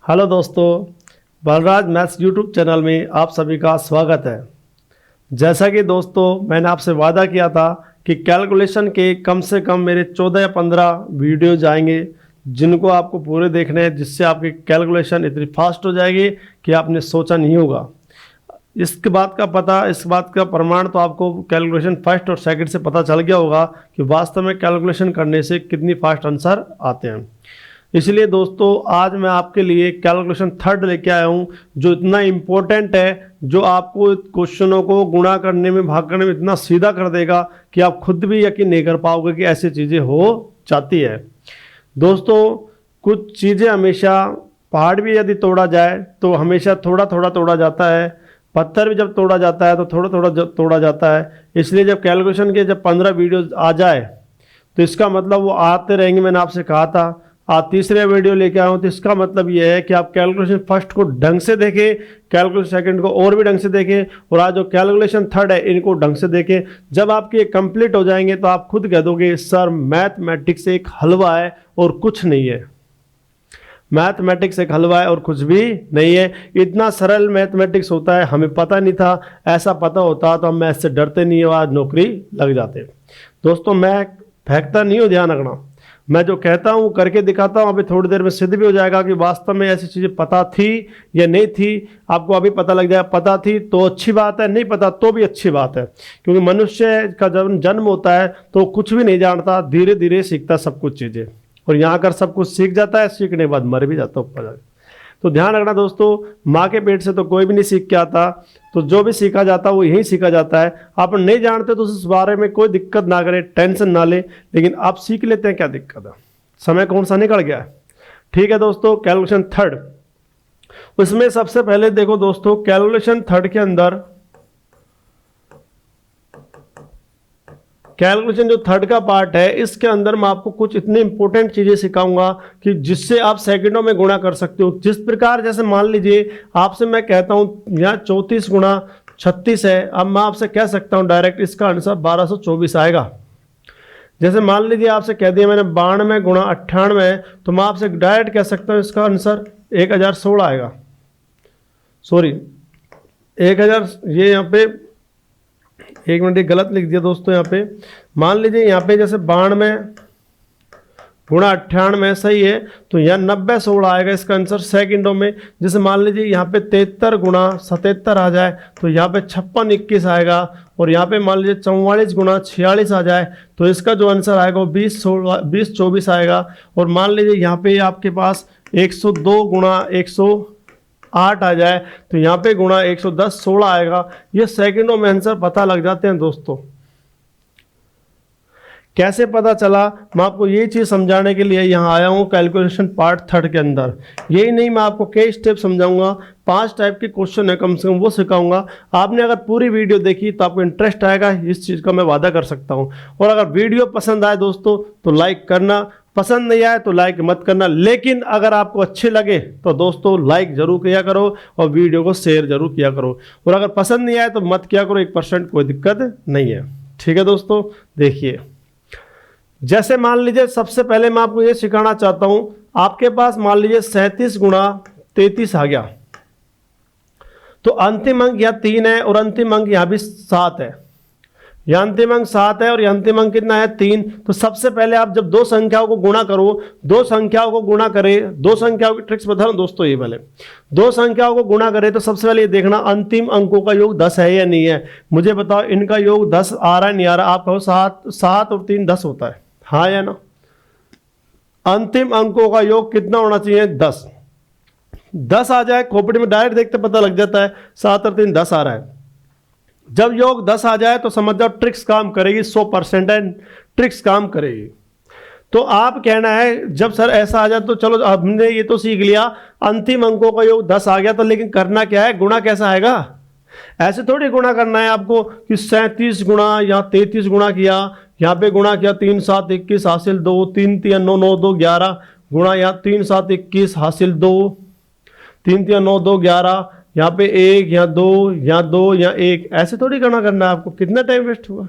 Hello दोस्तों, Balraj maths YouTube channel में आप सभी का स्वागत है। जैसा कि दोस्तों मैंने आपसे वादा किया था कि कैलकुलेशन के कम से कम मेरे 14 या 15 वीडियो जाएंगे जिनको आपको पूरे देखने हैं, जिससे आपकी कैलकुलेशन इतनी फास्ट हो जाएगी कि आपने सोचा नहीं होगा। इस बात का प्रमाण तो आपको कैलकुलेशन फर्स्ट और सेकंड से पता चल गया होगा कि वास्तव में कैलकुलेशन करने से कितनी फास्ट आंसर आते हैं। इसलिए दोस्तों आज मैं आपके लिए कैलकुलेशन थर्ड लेके आया हूँ, जो इतना इम्पोर्टेंट है, जो आपको क्वेश्चनों को गुणा करने में, भाग करने में इतना सीधा कर देगा कि आप खुद भी यकीन नहीं कर पाओगे कि ऐसी चीज़ें हो जाती है। दोस्तों कुछ चीज़ें हमेशा, पहाड़ भी यदि तोड़ा जाए तो हमेशा थोड़ा थोड़ा तोड़ा जाता है, पत्थर भी जब तोड़ा जाता है तो थोड़ा थोड़ा तोड़ा जाता है। इसलिए जब कैलकुलेशन के 15 वीडियो आ जाए तो इसका मतलब वो आते रहेंगे। मैंने आपसे कहा था आज तीसरे वीडियो लेके आया हूँ, तो इसका मतलब ये है कि आप कैलकुलेशन फर्स्ट को ढंग से देखें, कैलकुलेशन सेकंड को और भी ढंग से देखें, और आज जो कैलकुलेशन थर्ड है इनको ढंग से देखें। जब आपके कंप्लीट हो जाएंगे तो आप खुद कह दोगे सर मैथमेटिक्स एक हलवा है और कुछ नहीं है। मैथमेटिक्स एक हलवा है और कुछ भी नहीं है। इतना सरल मैथमेटिक्स होता है, हमें पता नहीं था। ऐसा पता होता तो हम मैथ से डरते नहीं, आज नौकरी लग जाते। दोस्तों मैं फेंकता नहीं हूँ, ध्यान रखना। मैं जो कहता हूँ करके दिखाता हूँ। अभी थोड़ी देर में सिद्ध भी हो जाएगा कि वास्तव में ऐसी चीज़ें पता थी या नहीं थी। आपको अभी पता लग जाएगा। पता थी तो अच्छी बात है, नहीं पता तो भी अच्छी बात है, क्योंकि मनुष्य का जब जन्म होता है तो कुछ भी नहीं जानता, धीरे धीरे सीखता सब कुछ चीज़ें, और यहाँ कर सब कुछ सीख जाता है, सीखने के बाद मर भी जाता है ऊपर जाकर। तो ध्यान रखना दोस्तों, माँ के पेट से तो कोई भी नहीं सीख के आता, तो जो भी सीखा जाता है वो यहीं सीखा जाता है। आप नहीं जानते तो उस बारे में कोई दिक्कत ना करें, टेंशन ना ले, लेकिन आप सीख लेते हैं, क्या दिक्कत है। समय कौन सा निकल गया है। ठीक है दोस्तों, कैलकुलेशन थर्ड, उसमें सबसे पहले देखो दोस्तों, कैलकुलेशन थर्ड के अंदर कैलकुलेशन जो थर्ड का पार्ट है, इसके अंदर मैं आपको कुछ इतनी इंपॉर्टेंट चीजें सिखाऊंगा कि जिससे आप सेकंडों में गुणा कर सकते हो। जिस प्रकार, जैसे मान लीजिए आपसे मैं कहता हूं यहाँ 34 गुणा 36 है, अब मैं आपसे कह सकता हूं डायरेक्ट इसका आंसर 1224 आएगा। जैसे मान लीजिए आपसे कह दिया मैंने 92 गुणा 98, तो मैं आपसे डायरेक्ट कह सकता हूं इसका आंसर 1016 आएगा। सॉरी 1000, ये यहाँ पे एक मिनट, एक गलत लिख दिया दोस्तों। यहाँ पे मान लीजिए यहाँ पे जैसे 92 गुणा 98 सही है, तो यहाँ 9016 आएगा इसका आंसर सेकंडों में। जैसे मान लीजिए यहाँ पे 73 गुणा 77 आ जाए तो यहाँ पे 5621 आएगा, और यहाँ पे मान लीजिए 44 गुणा 46 आ जाए तो इसका जो आंसर आएगा वो 2024 आएगा। और मान लीजिए यहाँ पे आपके पास 102 गुणा 108 आ जाए तो यहाँ पे गुणा 110 16 आएगा। ये सेकंडों में आंसर पता लग जाते हैं दोस्तों। कैसे पता चला, मैं आपको ये चीज़ समझाने के लिए यहाँ आया हूँ कैलकुलेशन पार्ट थर्ड के अंदर। यही नहीं, मैं आपको कई स्टेप समझाऊंगा, 5 टाइप के क्वेश्चन है कम से कम, वो सिखाऊंगा। आपने अगर पूरी वीडियो देखी तो आपको इंटरेस्ट आएगा, इस चीज़ का मैं वादा कर सकता हूँ। और अगर वीडियो पसंद आए दोस्तों तो लाइक करना, पसंद नहीं आए तो लाइक मत करना, लेकिन अगर आपको अच्छे लगे तो दोस्तों लाइक जरूर किया करो और वीडियो को शेयर जरूर किया करो। और अगर पसंद नहीं आए तो मत किया करो, 1% कोई दिक्कत नहीं है। ठीक है दोस्तों, देखिए जैसे मान लीजिए सबसे पहले मैं आपको ये सिखाना चाहता हूं, आपके पास मान लीजिए 37 गुणा 33 आ गया, तो अंतिम अंक यहाँ 3 है और अंतिम अंक यहाँ भी 7 है। यह अंतिम अंक 7 है और यह अंतिम अंक कितना है 3। तो सबसे पहले आप जब दो संख्याओं को गुणा करो, दो संख्याओं को गुणा करें, दो संख्याओं की ट्रिक्स बता रहा हूं दोस्तों। ये पहले दो संख्याओं को गुणा करें तो सबसे पहले ये देखना अंतिम अंकों का योग 10 है या नहीं है। मुझे बताओ इनका योग 10 आ रहा है नहीं आ रहा। आप कहो 7 और 3 10 होता है, हाँ या ना। अंतिम अंकों का योग कितना होना चाहिए 10 आ जाए, खोपड़ी में डायरेक्ट देखते पता लग जाता है 7 और 3 10 आ रहा है। जब योग 10 आ जाए तो समझ जाओ ट्रिक्स काम करेगी, 100% ट्रिक्स काम करेगी। तो आप कहना है जब सर ऐसा आ जाए तो चलो हमने ये तो सीख लिया अंतिम अंकों का योग 10 आ गया, तो लेकिन करना क्या है, गुणा कैसा आएगा। ऐसे थोड़ी गुणा करना है आपको कि 37 गुणा यहाँ 33 गुणा किया, यहाँ पे गुणा किया 3 7 21 हासिल 2, 3 3 9 9 2 11 गुणा यहाँ 3 7 21 हासिल 2, 3 3 9 2 11, यहाँ पे 1 यहाँ 2 यहाँ 2 यहाँ 1। ऐसे थोड़ी गणना करना है आपको, कितना टाइम वेस्ट हुआ।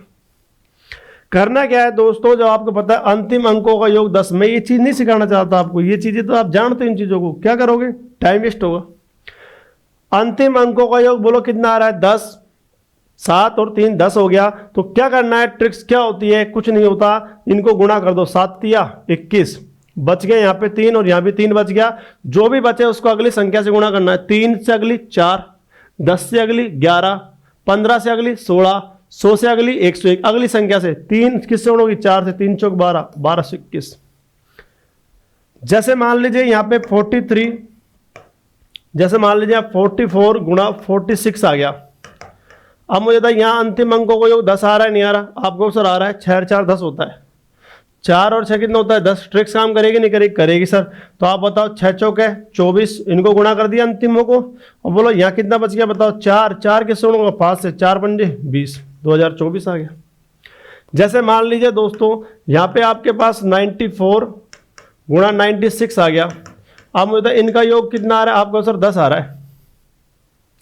करना क्या है दोस्तों, जब आपको पता है अंतिम अंकों का योग 10, मैं ये चीज नहीं सिखाना चाहता आपको, ये चीजें तो आप जानते हो इन चीजों को, क्या करोगे, टाइम वेस्ट होगा। अंतिम अंकों का योग बोलो कितना आ रहा है, 10, 7 और 3 10 हो गया। तो क्या करना है, ट्रिक्स क्या होती है, कुछ नहीं होता, इनको गुणा कर दो, 7 तिया 21, बच गए यहाँ पे 3 और यहाँ भी 3 बच गया। जो भी बचे उसको अगली संख्या से गुणा करना है, 3 से अगली 4, 10 से अगली 11, 15 से अगली 16, 100 से अगली 101, अगली संख्या से 3 किससे गुणा होगी, 4 से, 3 चौक 12, 12 से 21। जैसे मान लीजिए यहाँ पे 43, जैसे मान लीजिए 44 गुणा 46 आ गया। अब मुझे बताइए यहाँ अंतिम अंकों को योग 10 आ रहा है, नहीं आ रहा, आपको सर आ रहा है, 6 और 4 10 होता है, 4 और 6 कितना होता है 10। ट्रिक्स काम करेगी नहीं करेगी, करेगी सर। तो आप बताओ, 6 चौक है 24, इनको गुणा कर दिया अंतिमों को, और बोलो यहाँ कितना बच गया, बताओ 4, 4 किससे गुणा होगा, 5 से, 4 पंजे 20, 2024 आ गया। जैसे मान लीजिए दोस्तों यहाँ पे आपके पास 94 गुणा 96 आ गया। अब मुझे इनका योग कितना आ रहा है, आपको सर 10 आ रहा है,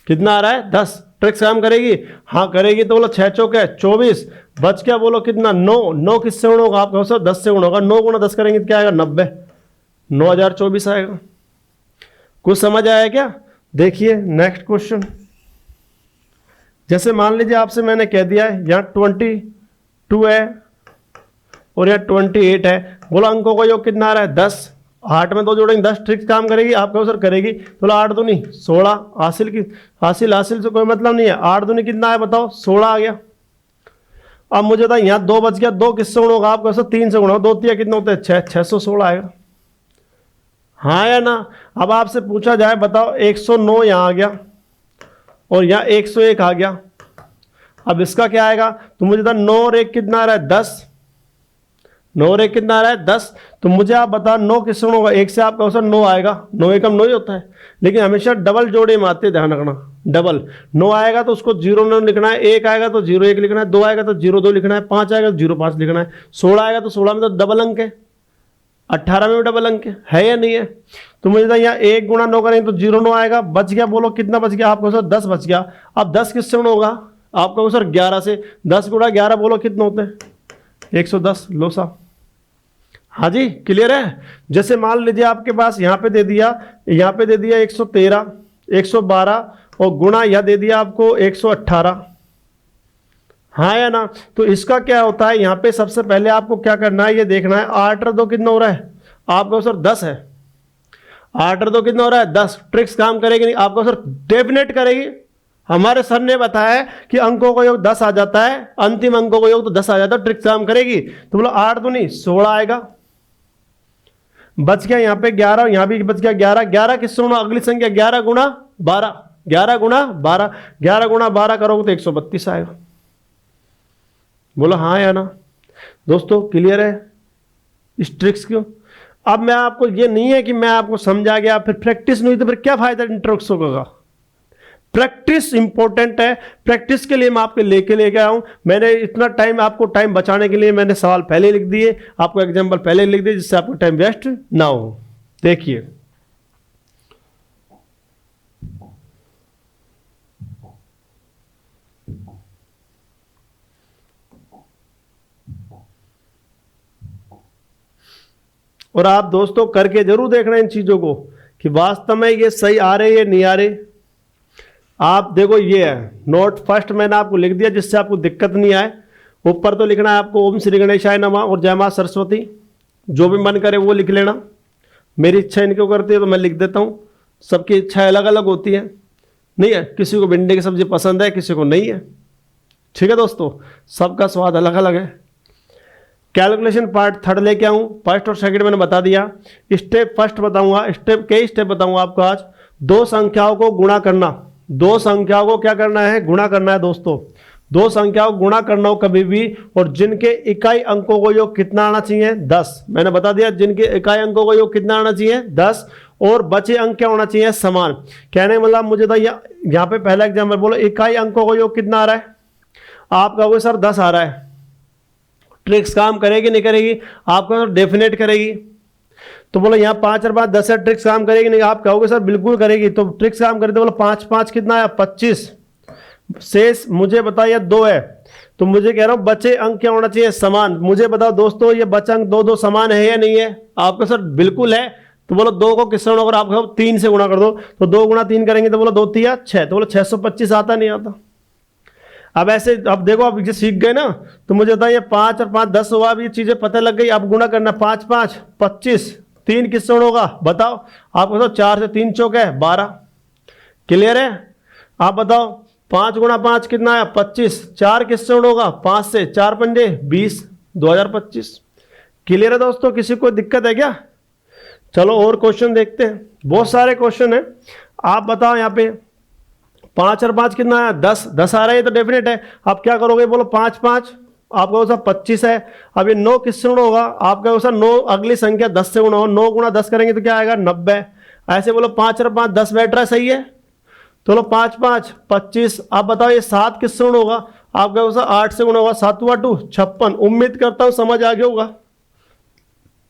कितना आ रहा है 10। ट्रिक्स काम करेगी, हाँ करेगी। तो बोलो 6 चौक है 24, बच क्या, बोलो कितना 9, 9 किससे गुणा होगा, आपका सर 10 से गुणा होगा, 9 गुणा 10 करेंगे तो क्या आएगा 90, 9024 आएगा। कुछ समझ आया क्या। देखिए नेक्स्ट क्वेश्चन, जैसे मान लीजिए आपसे मैंने कह दिया है यहाँ 22 है और यहाँ 28 है, बोला अंकों का योग कितना आ रहा है 10, 8 में 2 जोड़ेंगे 10। ट्रिक्स काम करेगी, आपका सर करेगी। बोला 8 दूनी 16, हासिल की हासिल से कोई मतलब नहीं है, 8 दूनी कितना है बताओ 16 आ गया। अब मुझे था यहाँ 2 बच गया, 2 किससे गुणा होगा, आपका सर 3 से गुणा, 2 तिया कितना होता है 6, 616 आएगा, हाँ या ना। अब आपसे पूछा जाए बताओ 109 यहाँ आ गया और यहाँ 101 आ गया, अब इसका क्या आएगा, तो मुझे था 9 और 1 कितना आ रहा है 10, 9 और 1 कितना आ रहा है 10। तो मुझे आप बता 9 किससे गुणा होगा, 1 से आपका सर 9 आएगा, 9 एकम 9 ही होता है, लेकिन हमेशा डबल जोड़े में आते, ध्यान रखना। डबल 9 आएगा तो उसको 0 लिखना है, 1 आएगा तो 01 लिखना है, 2 आएगा तो 02 लिखना है, 5 आएगा तो 05 लिखना है, 16 आएगा तो 16 में तो डबल अंक है, 18 में भी डबल अंक है या नहीं है। तो मुझे यहाँ 1 गुणा 9 करेंगे तो 09 आएगा, बच गया, बोलो कितना बच गया, आपको सर 10 बच गया। अब 10 किससे गुणा होगा, आपका सर 11 से, 10 गुणा 11 बोलो कितना होते हैं 110, लो साहब, हाँ जी क्लियर है। जैसे मान लीजिए आपके पास यहाँ पे दे दिया, यहाँ पे दे दिया 113, 112 और गुणा यह दे दिया आपको 118, हाँ या ना। तो इसका क्या होता है, यहाँ पे सबसे पहले आपको क्या करना है, ये देखना है 8 और 2 कितना हो रहा है, आपका सर 10 है, 8 और 2 कितना हो रहा है 10। ट्रिक्स काम करेगी नहीं, आपका सर डेफिनेट करेगी। हमारे सर ने बताया कि अंकों का योग 10 आ जाता है, अंतिम अंकों का योग तो 10 आ जाता है, ट्रिक्स काम करेगी। तो बोलो 8 दूनी 16 आएगा, बच गया यहाँ पे 11, यहाँ भी बच गया 11, 11 किससे गुणा, अगली संख्या 11 गुणा 12, 11 गुणा 12, 11 गुणा 12 करोगे तो 132 आएगा। बोलो हाँ या ना दोस्तों, क्लियर है इस ट्रिक्स क्यों। अब मैं आपको, ये नहीं है कि मैं आपको समझा गया फिर प्रैक्टिस नहीं, तो फिर क्या फायदा इन ट्रिक्सों का। प्रैक्टिस इंपॉर्टेंट है, प्रैक्टिस के लिए मैं आपके लेके आया हूं। मैंने इतना टाइम, आपको टाइम बचाने के लिए मैंने सवाल पहले लिख दिए, आपको एग्जांपल पहले लिख दिए, जिससे आपको टाइम वेस्ट ना हो। देखिए और आप दोस्तों करके जरूर देखना इन चीजों को कि वास्तव में ये सही आ रहे या नहीं आ रहे। आप देखो ये है नोट, फर्स्ट मैंने आपको लिख दिया जिससे आपको दिक्कत नहीं आए। ऊपर तो लिखना है आपको ओम श्री गणेशाय नमः और जय मां सरस्वती, जो भी मन करे वो लिख लेना। मेरी इच्छा इनको करती है तो मैं लिख देता हूँ, सबकी इच्छा अलग अलग होती है, नहीं है, किसी को भिंडी की सब्जी पसंद है, किसी को नहीं है, ठीक है दोस्तों, सबका स्वाद अलग अलग है। कैलकुलेशन पार्ट 3 लेके आऊँ, फर्स्ट और सेकंड मैंने बता दिया। स्टेप फर्स्ट बताऊंगा, स्टेप कई स्टेप बताऊंगा आपको आज। 2 संख्याओं को गुणा करना, 2 संख्याओं को क्या करना है, गुणा करना है दोस्तों। 2 संख्याओं को गुणा करना हो कभी भी, और जिनके इकाई अंकों को योग कितना आना चाहिए 10। मैंने बता दिया जिनके इकाई अंकों को योग कितना आना चाहिए 10, और बचे अंक क्या होना चाहिए समान। कहने मतलब मुझे तो यहाँ पे पहला एग्जाम्पल बोलो, इकाई अंकों को योग कितना आ रहा है, आप कहोगे सर 10 आ रहा है। ट्रिक्स काम करेगी नहीं करेगी, आपको डेफिनेट करेगी। तो बोलो यहाँ 5 और 5 10 है, ट्रिक्स काम करेगी नहीं, आप कहोगे सर बिल्कुल करेगी। तो ट्रिक्स काम करेगी, तो बोलो 5 5 कितना है 25, शेष मुझे बताइए 2 है, तो मुझे कह रहा हूं बचे अंक क्या होना चाहिए, समान। मुझे बताओ दोस्तों, ये बचे अंक दो दो समान है या नहीं है? आपका सर बिल्कुल है। तो बोलो 2 को किससे गुणा, अगर आप 3 से गुणा कर दो तो 2 गुणा 3 करेंगे तो बोलो 2 तिया 6, तो बोलो 625 आता नहीं आता? अब ऐसे, अब देखो आप ये सीख गए ना, तो मुझे बताइए 5 और 5 10 हुआ। अब ये चीजें पता लग गई। अब गुणा करना, 5 5 25, 3 किससे गुणा होगा बताओ? आपको बताओ 4 से 3 चौक है 12। क्लियर है? आप बताओ 5 गुणा 5 कितना है 25, 4 किससे गुणा होगा 5 से, 4 पंजे 20, 2025। क्लियर है दोस्तों? किसी को दिक्कत है क्या? चलो और क्वेश्चन देखते हैं, बहुत सारे क्वेश्चन है। आप बताओ यहाँ पे 5 और 5 कितना है 10, 10 आ रहा है तो डेफिनेट है। आप क्या करोगे, बोलो 5 5, आपका सब 25 है। अब ये 9 किससे गुणा होगा? आपका सब 9 अगली संख्या 10 से गुणा हो, 9 गुणा 10 करेंगे तो क्या आएगा 90। ऐसे बोलो 5 और 5 10 बैठ रहा है, सही है। तो लो 5 5 25। आप बताओ ये 7 किससे गुणा होगा? आपका सब 8 से गुणा होगा, 7 2 56। उम्मीद करता हूं समझ आ गया होगा।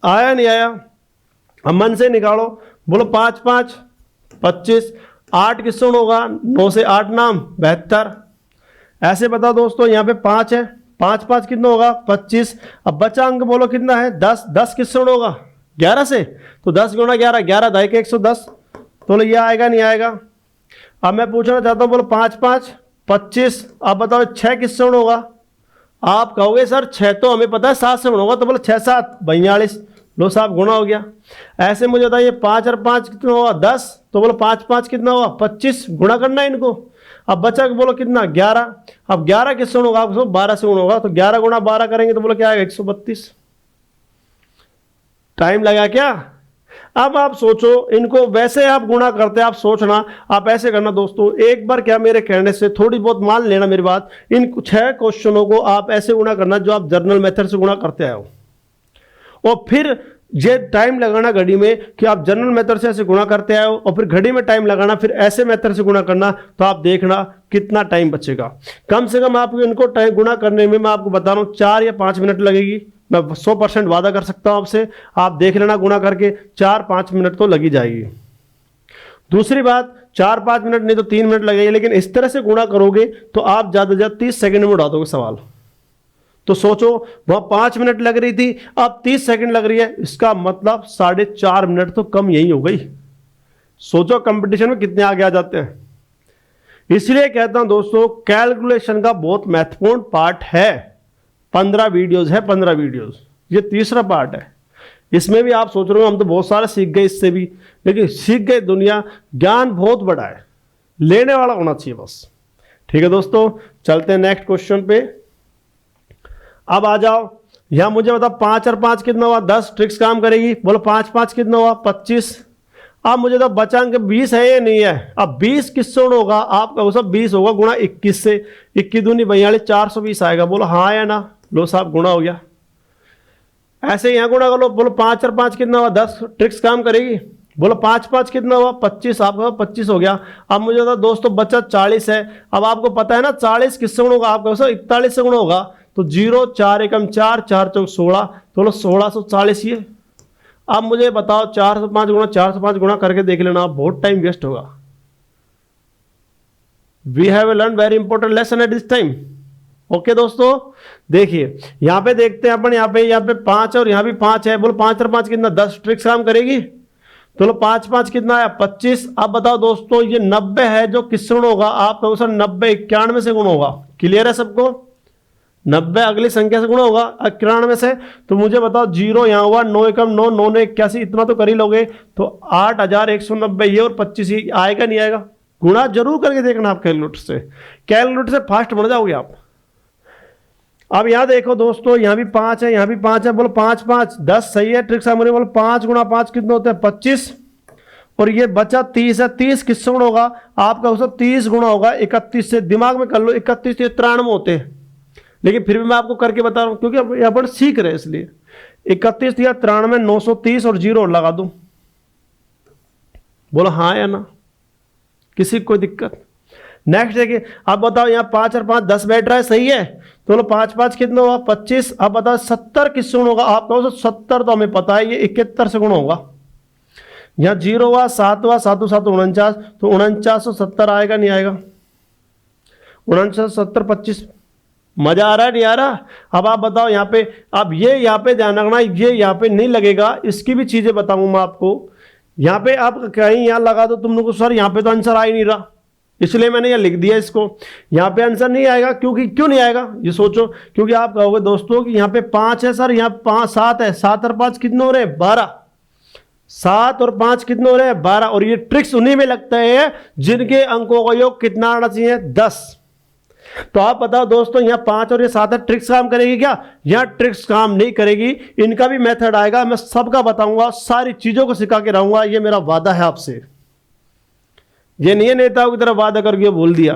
आया नहीं आया? अब मन से निकालो, बोलो 5 5 25, 8 किससे गुणा होगा? 9 से 8 नाम 72। ऐसे बताओ दोस्तों, यहाँ पे 5 है, 5 5 कितना होगा 25। अब बचा अंक बोलो कितना है 10, 10 किससे गुणा होगा 11 से, तो 10 गुणा 11, 11 दाई के 110। तो ये आएगा नहीं आएगा? अब मैं पूछना चाहता हूं, बोलो 5 5 25। आप बताओ 6 किससे गुणा होगा? आप कहोगे सर 6 तो हमें पता है 7 से गुणा होगा, तो बोलो 6 7 42। लो साहब गुणा हो गया। ऐसे मुझे बताइए 5 और 5 कितना होगा 10, तो बोलो 5 5 कितना होगा 25, गुणा करना है इनको। अब बचा के बोलो कितना 11। अब 11 किससे गुणा होगा? आपको 12 से गुणा होगा, तो 11 गुणा 12 करेंगे तो बोलो क्या आएगा 132। टाइम लगा क्या? अब आप सोचो, इनको वैसे आप गुणा करते हैं, आप सोचना, आप ऐसे करना दोस्तों। एक बार क्या मेरे कहने से थोड़ी बहुत मान लेना मेरी बात, इन 6 क्वेश्चनों को आप ऐसे गुणा करना जो आप जर्नल मेथड से गुणा करते आए हो, और फिर ये टाइम लगाना घड़ी में कि आप जनरल मेथड से ऐसे गुणा करते आए हो, और फिर घड़ी में टाइम लगाना, फिर ऐसे मेथड से गुणा करना, तो आप देखना कितना टाइम बचेगा। कम से कम आपको इनको टाइम गुणा करने में मैं आपको बता रहा हूँ 4 या 5 मिनट लगेगी। मैं 100% वादा कर सकता हूं आपसे। आप देख लेना गुणा करके 4-5 मिनट तो लगी जाएगी। दूसरी बात, 4-5 मिनट नहीं तो 3 मिनट लगेगी, लेकिन इस तरह से गुणा करोगे तो आप ज्यादा से ज्यादा 30 सेकंड में उड़ा दोगे सवाल। तो सोचो, वहां 5 मिनट लग रही थी, अब 30 सेकंड लग रही है, इसका मतलब 4.5 मिनट तो कम यही हो गई। सोचो कंपटीशन में कितने आगे आ जाते हैं। इसलिए कहता हूं दोस्तों, कैलकुलेशन का बहुत महत्वपूर्ण पार्ट है। 15 वीडियोस है, 15 वीडियोस, ये तीसरा पार्ट है। इसमें भी आप सोच रहे हो हम तो बहुत सारा सीख गए इससे भी, लेकिन सीख गए दुनिया, ज्ञान बहुत बड़ा है, लेने वाला होना चाहिए बस। ठीक है दोस्तों, चलते हैं नेक्स्ट क्वेश्चन पे। अब आ जाओ, यहां मुझे बताओ 5 और 5 कितना हुआ 10, ट्रिक्स काम करेगी। बोलो 5 5 कितना हुआ 25। अब मुझे तो बचा अंक 20 है या नहीं है? अब 20 किससे होगा? आपका सब 20 होगा गुणा 21 से, 21 दूनी 42, 420 आएगा। बोलो हाँ या ना? लो साहब गुणा हो गया। ऐसे यहां गुणा कर लो। बोलो 5 और 5 कितना हुआ 10, ट्रिक्स काम करेगी। बोलो 5 5 कितना हुआ 25, आपका 25 हो गया। अब मुझे बता दोस्तों बचा 40 है। अब आपको पता है ना 40 किससे गुणा होगा? आपका 41 से गुणा होगा, तो 0 4 एकम 4, 4 चौक 16, तो 1640 ये। अब मुझे बताओ 4 से 5 गुणा, 4 से 5 गुणा करके देख लेना, बहुत टाइम वेस्ट होगा। We have learn very important lesson at this time. Okay दोस्तों, देखिए यहां पे देखते हैं अपन, यहाँ पे 5 और यहां भी 5 है। बोलो 5 और 5 कितना 10, ट्रिक्स काम करेगी। तो लो 5 5 कितना है 25। अब बताओ दोस्तों, ये 90 है जो किससे गुण होगा? आपका सर 90 91 से गुण होगा। क्लियर है सबको? 90 अगली संख्या से गुणा होगा 91 से। तो मुझे बताओ 0 यहां हुआ, 9 एकम 9, 9 ने 81, इतना तो कर ही लोगे, तो 8190 ये और 25 ये आएगा नहीं आएगा? गुणा जरूर करके देखना आप कैलकुलेटर से फास्ट बढ़ जाओगे आप। अब यहां देखो दोस्तों, यहां भी 5 है, यहां भी 5 है। बोलो 5 5 10 सही है, ट्रिक्स हमारे। बोलो 5 गुणा 5 कितने होते हैं 25, और ये बचा 30 है। 30 किससे गुणा होगा? आपका उसका 30 गुणा होगा 31 से। दिमाग में कर लो, 31 से 93 होते हैं, लेकिन फिर भी मैं आपको करके बता रहा हूं क्योंकि यहां पर सीख रहे हैं, इसलिए 31 या 93, 930 और 0 लगा दूं। बोलो हाँ या ना? किसी को कोई दिक्कत? नेक्स्ट देखिए, अब बताओ यहाँ 5 और 5 10 बैठ रहा है, सही है। तो बोलो 5 5 कितना होगा 25। अब बताओ 70 किससे गुण होगा? आप कहो 70 तो हमें पता है, ये 71 से गुण होगा। यहाँ 0 हुआ, 7 हुआ, 7 7 49, तो 4970 आएगा नहीं आएगा? 49 70 25 मजा आ रहा है नहीं आ रहा? अब आप बताओ यहाँ पे, अब ये यहाँ पे ध्यान रखना, ये यहाँ पे नहीं लगेगा, इसकी भी चीजें बताऊंगा मैं आपको। यहाँ पे आप कहीं यहाँ लगा दो तुम लोग को, सर यहाँ पे तो आंसर आ ही नहीं रहा, इसलिए मैंने यहाँ लिख दिया इसको। यहाँ पे आंसर नहीं आएगा, क्योंकि क्यों नहीं आएगा ये सोचो, क्योंकि आप कहोगे दोस्तों कि यहाँ पे 5 है सर, यहाँ 5 7 है, 7 और 5 कितने हो रहे हैं 12, 7 और 5 कितने हो रहे हैं 12। और ये ट्रिक्स उन्हीं में लगता है जिनके अंकों का योग कितना आना चाहिए 10। तो आप बताओ दोस्तों, यहाँ 5 और ये 7 है, ट्रिक्स काम करेगी क्या? यहाँ ट्रिक्स काम नहीं करेगी, इनका भी मेथड आएगा, मैं सबका बताऊंगा, सारी चीजों को सिखा के रहूंगा, ये मेरा वादा है आपसे। ये नहीं है नेताओं की तरह वादा करके भूल दिया,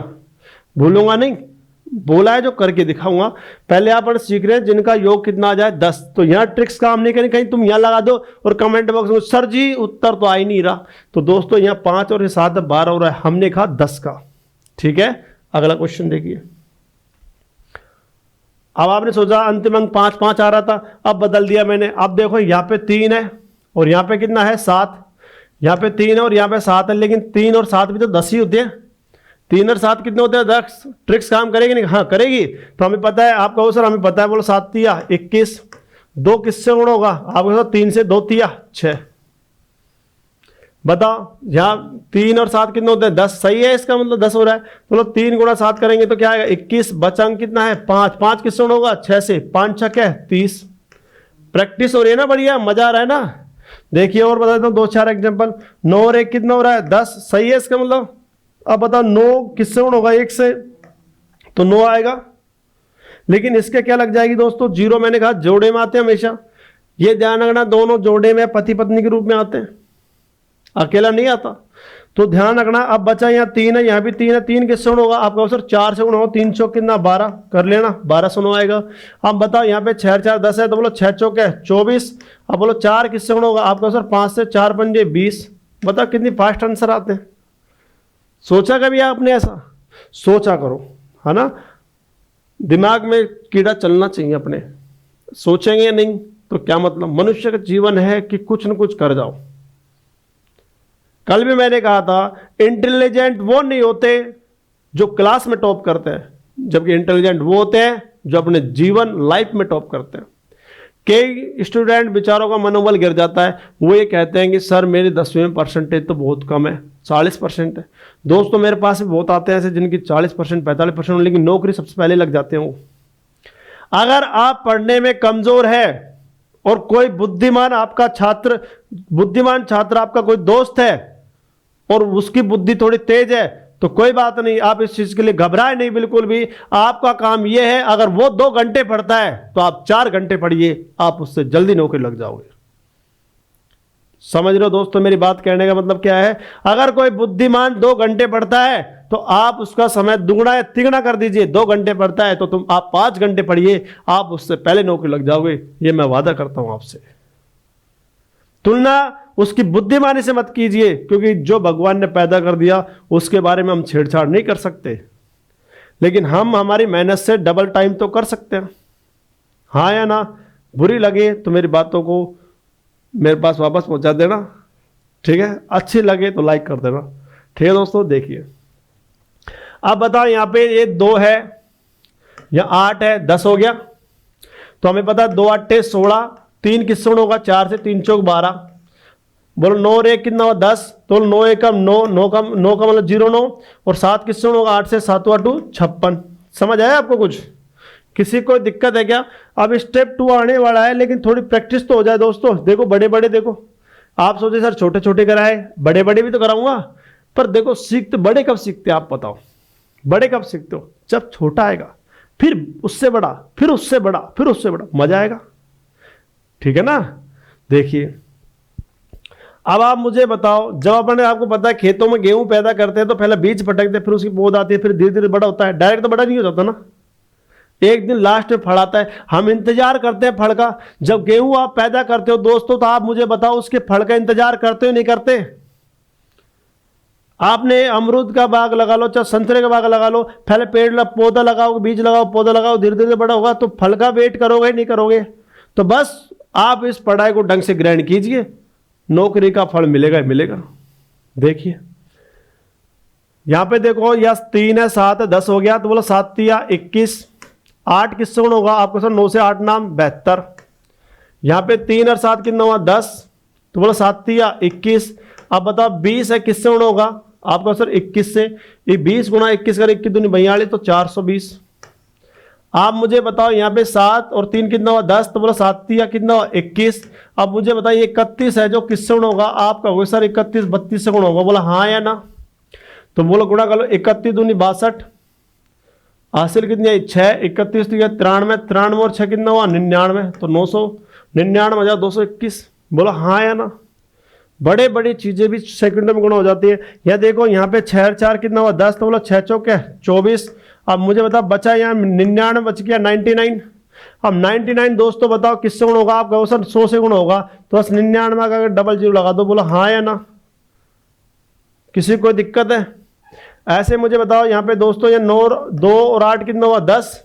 भूलूंगा नहीं, बोला है जो करके दिखाऊंगा। पहले आप सीख रहे हैं जिनका योग कितना आ जाए 10, तो यहाँ ट्रिक्स काम नहीं करें, कहीं तुम यहाँ लगा दो और कमेंट बॉक्स में सर जी उत्तर तो आ ही नहीं रहा। तो दोस्तों यहाँ 5 और 7 12 हो रहा है, हमने कहा 10 का। ठीक है, अगला क्वेश्चन देखिए। अब आपने सोचा अंतिम अंक 5 5 आ रहा था, अब बदल दिया मैंने। अब देखो यहाँ पे 3 है और यहाँ पे कितना है 7, यहाँ पे 3 है और यहाँ पे 7 है, लेकिन 3 और 7 भी तो 10 ही होते हैं। 3 और 7 कितने होते हैं 10। ट्रिक्स काम करेगी नहीं? हाँ करेगी। तो हमें पता है, आप कहो सर हमें पता है, बोलो 7 तिया 21, 2 किससे गुण होगा? आप कहो 3 से 2 तिया 6। बताओ यहाँ 3 और 7 कितने होते हैं 10, सही है, इसका मतलब 10 हो रहा है। तो 3 गुणा 7 करेंगे तो क्या आएगा 21, बचा अंक कितना है 5, 5 किससे गुण होगा 6 से, 5 6 है 30। प्रैक्टिस हो रही है ना, बढ़िया, मजा आ रहा है ना। देखिए और बता देता हूँ 2-4 एग्जाम्पल। 9 और 1 कितना हो रहा है 10, सही है इसका मतलब। अब बताओ 9 किससे गुण होगा 1 से, तो 9 आएगा। लेकिन इसके क्या लग जाएगी दोस्तों, 0 मैंने कहा जोड़े में आते हैं हमेशा, ये ध्यान रखना, दोनों जोड़े में पति पत्नी के रूप में आते हैं, अकेला नहीं आता, तो ध्यान रखना। अब बचा यहाँ 3 है, यहाँ भी 3 है, 3 किससे गुण होगा? आपका सर 4 से गुण होगा, 3 चौक कितना 12 कर लेना, 12 से गुण आएगा। अब बताओ यहाँ पे 6 4 10 है, तो बोलो 6 चौक है 24। अब बोलो 4 किससे गुण होगा? आपका सर 5 से 4 पंजे 20। बताओ कितनी फास्ट आंसर आते हैं। सोचा कभी आपने ऐसा? सोचा करो, है ना, दिमाग में कीड़ा चलना चाहिए अपने। सोचेंगे नहीं तो क्या मतलब? मनुष्य का जीवन है कि कुछ न कुछ कर जाओ। कल भी मैंने कहा था इंटेलिजेंट वो नहीं होते जो क्लास में टॉप करते हैं, जबकि इंटेलिजेंट वो होते हैं जो अपने जीवन लाइफ में टॉप करते हैं। कई स्टूडेंट बेचारों का मनोबल गिर जाता है, वो ये कहते हैं कि सर मेरी 10वीं में परसेंटेज तो बहुत कम है, 40% है। दोस्तों मेरे पास भी बहुत आते हैं ऐसे जिनकी 40% 45%, लेकिन नौकरी सबसे पहले लग जाते हैं वो। अगर आप पढ़ने में कमजोर है और कोई बुद्धिमान छात्र आपका कोई दोस्त है और उसकी बुद्धि थोड़ी तेज है, तो कोई बात नहीं, आप इस चीज के लिए घबराए नहीं बिल्कुल भी। आपका काम यह है, अगर वो 2 घंटे पढ़ता है तो आप 4 घंटे पढ़िए, आप उससे जल्दी नौकरी लग जाओगे। समझ रहे हो दोस्तों मेरी बात कहने का मतलब क्या है? अगर कोई बुद्धिमान 2 घंटे पढ़ता है तो आप उसका समय दुगना या तिगुना कर दीजिए। 2 घंटे पढ़ता है तो आप 5 घंटे पढ़िए, आप उससे पहले नौकरी लग जाओगे, ये मैं वादा करता हूं आपसे। तुलना उसकी बुद्धिमानी से मत कीजिए, क्योंकि जो भगवान ने पैदा कर दिया उसके बारे में हम छेड़छाड़ नहीं कर सकते, लेकिन हम हमारी मेहनत से डबल टाइम तो कर सकते हैं। हाँ या ना? बुरी लगे तो मेरी बातों को मेरे पास वापस पहुंचा देना, ठीक है? अच्छी लगे तो लाइक कर देना, ठीक है दोस्तों। देखिए अब बताओ, यहाँ पे ये 2 है, या 8 है, 10 हो गया। तो हमें पता है 2 8 16, 3 किससे गुण होगा 4 से, 3 चौक 12। बोलो 9 और 1 कितना होगा 10, तो 9 1 9 9 का मतलब 0 9, और 7 किससे गुण होगा 8 से, 7 8 56। समझ आया आपको कुछ? किसी को दिक्कत है क्या? अब स्टेप 2 आने वाला है, लेकिन थोड़ी प्रैक्टिस तो हो जाए दोस्तों। देखो बड़े बड़े, देखो आप सोचे सर छोटे छोटे कराए, बड़े बड़े भी तो कराऊंगा, पर देखो सीखते बड़े कब सीखते आप बताओ? बड़े कब सीखते हो? जब छोटा आएगा, फिर उससे बड़ा, फिर उससे बड़ा, फिर उससे बड़ा, मजा आएगा, ठीक है ना। देखिए अब आप मुझे बताओ, जब अपने आपको पता है खेतों में गेहूं पैदा करते हैं तो पहले बीज फटकते हैं, फिर उसकी पौध आती है, फिर धीरे धीरे बड़ा होता है। डायरेक्ट तो बड़ा नहीं हो जाता ना, एक दिन लास्ट में फल आता है। हम इंतजार करते हैं फल का। जब गेहूं आप पैदा करते हो दोस्तों, तो आप मुझे बताओ उसके फल का इंतजार करते हो नहीं करते? आपने अमरूद का बाग लगा लो, चाहे संतरे का बाग लगा लो, पहले पौधा लगाओ, बीज लगाओ, पौधा लगाओ, धीरे धीरे बड़ा होगा, तो फल का वेट करोगे नहीं करोगे? तो बस आप इस पढ़ाई को ढंग से ग्रहण कीजिए, नौकरी का फल मिलेगा ही मिलेगा। देखिए यहां पे देखो, या 3 है 7 है 10 हो गया, तो बोलो 7 तिया 21, 8 किससे गुणा होगा आपका सर 9 से 8 नाम 72। यहाँ पे 3 और 7 कितना हुआ 10, तो बोला 7 या 21। अब बताओ 20 है किससे गुणा होगा आपका सर 21 से, ये 20 गुणा 21 कर 21 दूनी 42 तो 420। आप मुझे बताओ यहाँ पे 7 और 3 कितना हुआ 10, तो बोला 7 या कितना हुआ 21। अब मुझे बताइए 31 है जो किससे गुणा होगा आपका होगा सर 31 32 से गुणा होगा, बोला हाँ या ना, तो बोलो गुणा कर लो 31 दूनी 62, हासिल कितनी आई 6, 31 93, 93 और 6 कितना हुआ 99, तो 999,221, बोला हाँ या ना। बड़े बड़ी चीजें भी सेकंडों में गुणा हो जाती है। यह देखो यहाँ पे 6 और 4 कितना हुआ 10, तो बोला 6 चौके 24। अब मुझे बताओ बचा यहाँ 99 बच गया 99। अब 99 दोस्तों बताओ किससे गुणा होगा आपका सर 100 से गुणा होगा, तो बस 99 का डबल जीरो लगा दो, बोला हाँ या ना। किसी को दिक्कत है? ऐसे मुझे बताओ यहाँ पे दोस्तों ये 9 2 और 8 कितना हुआ 10,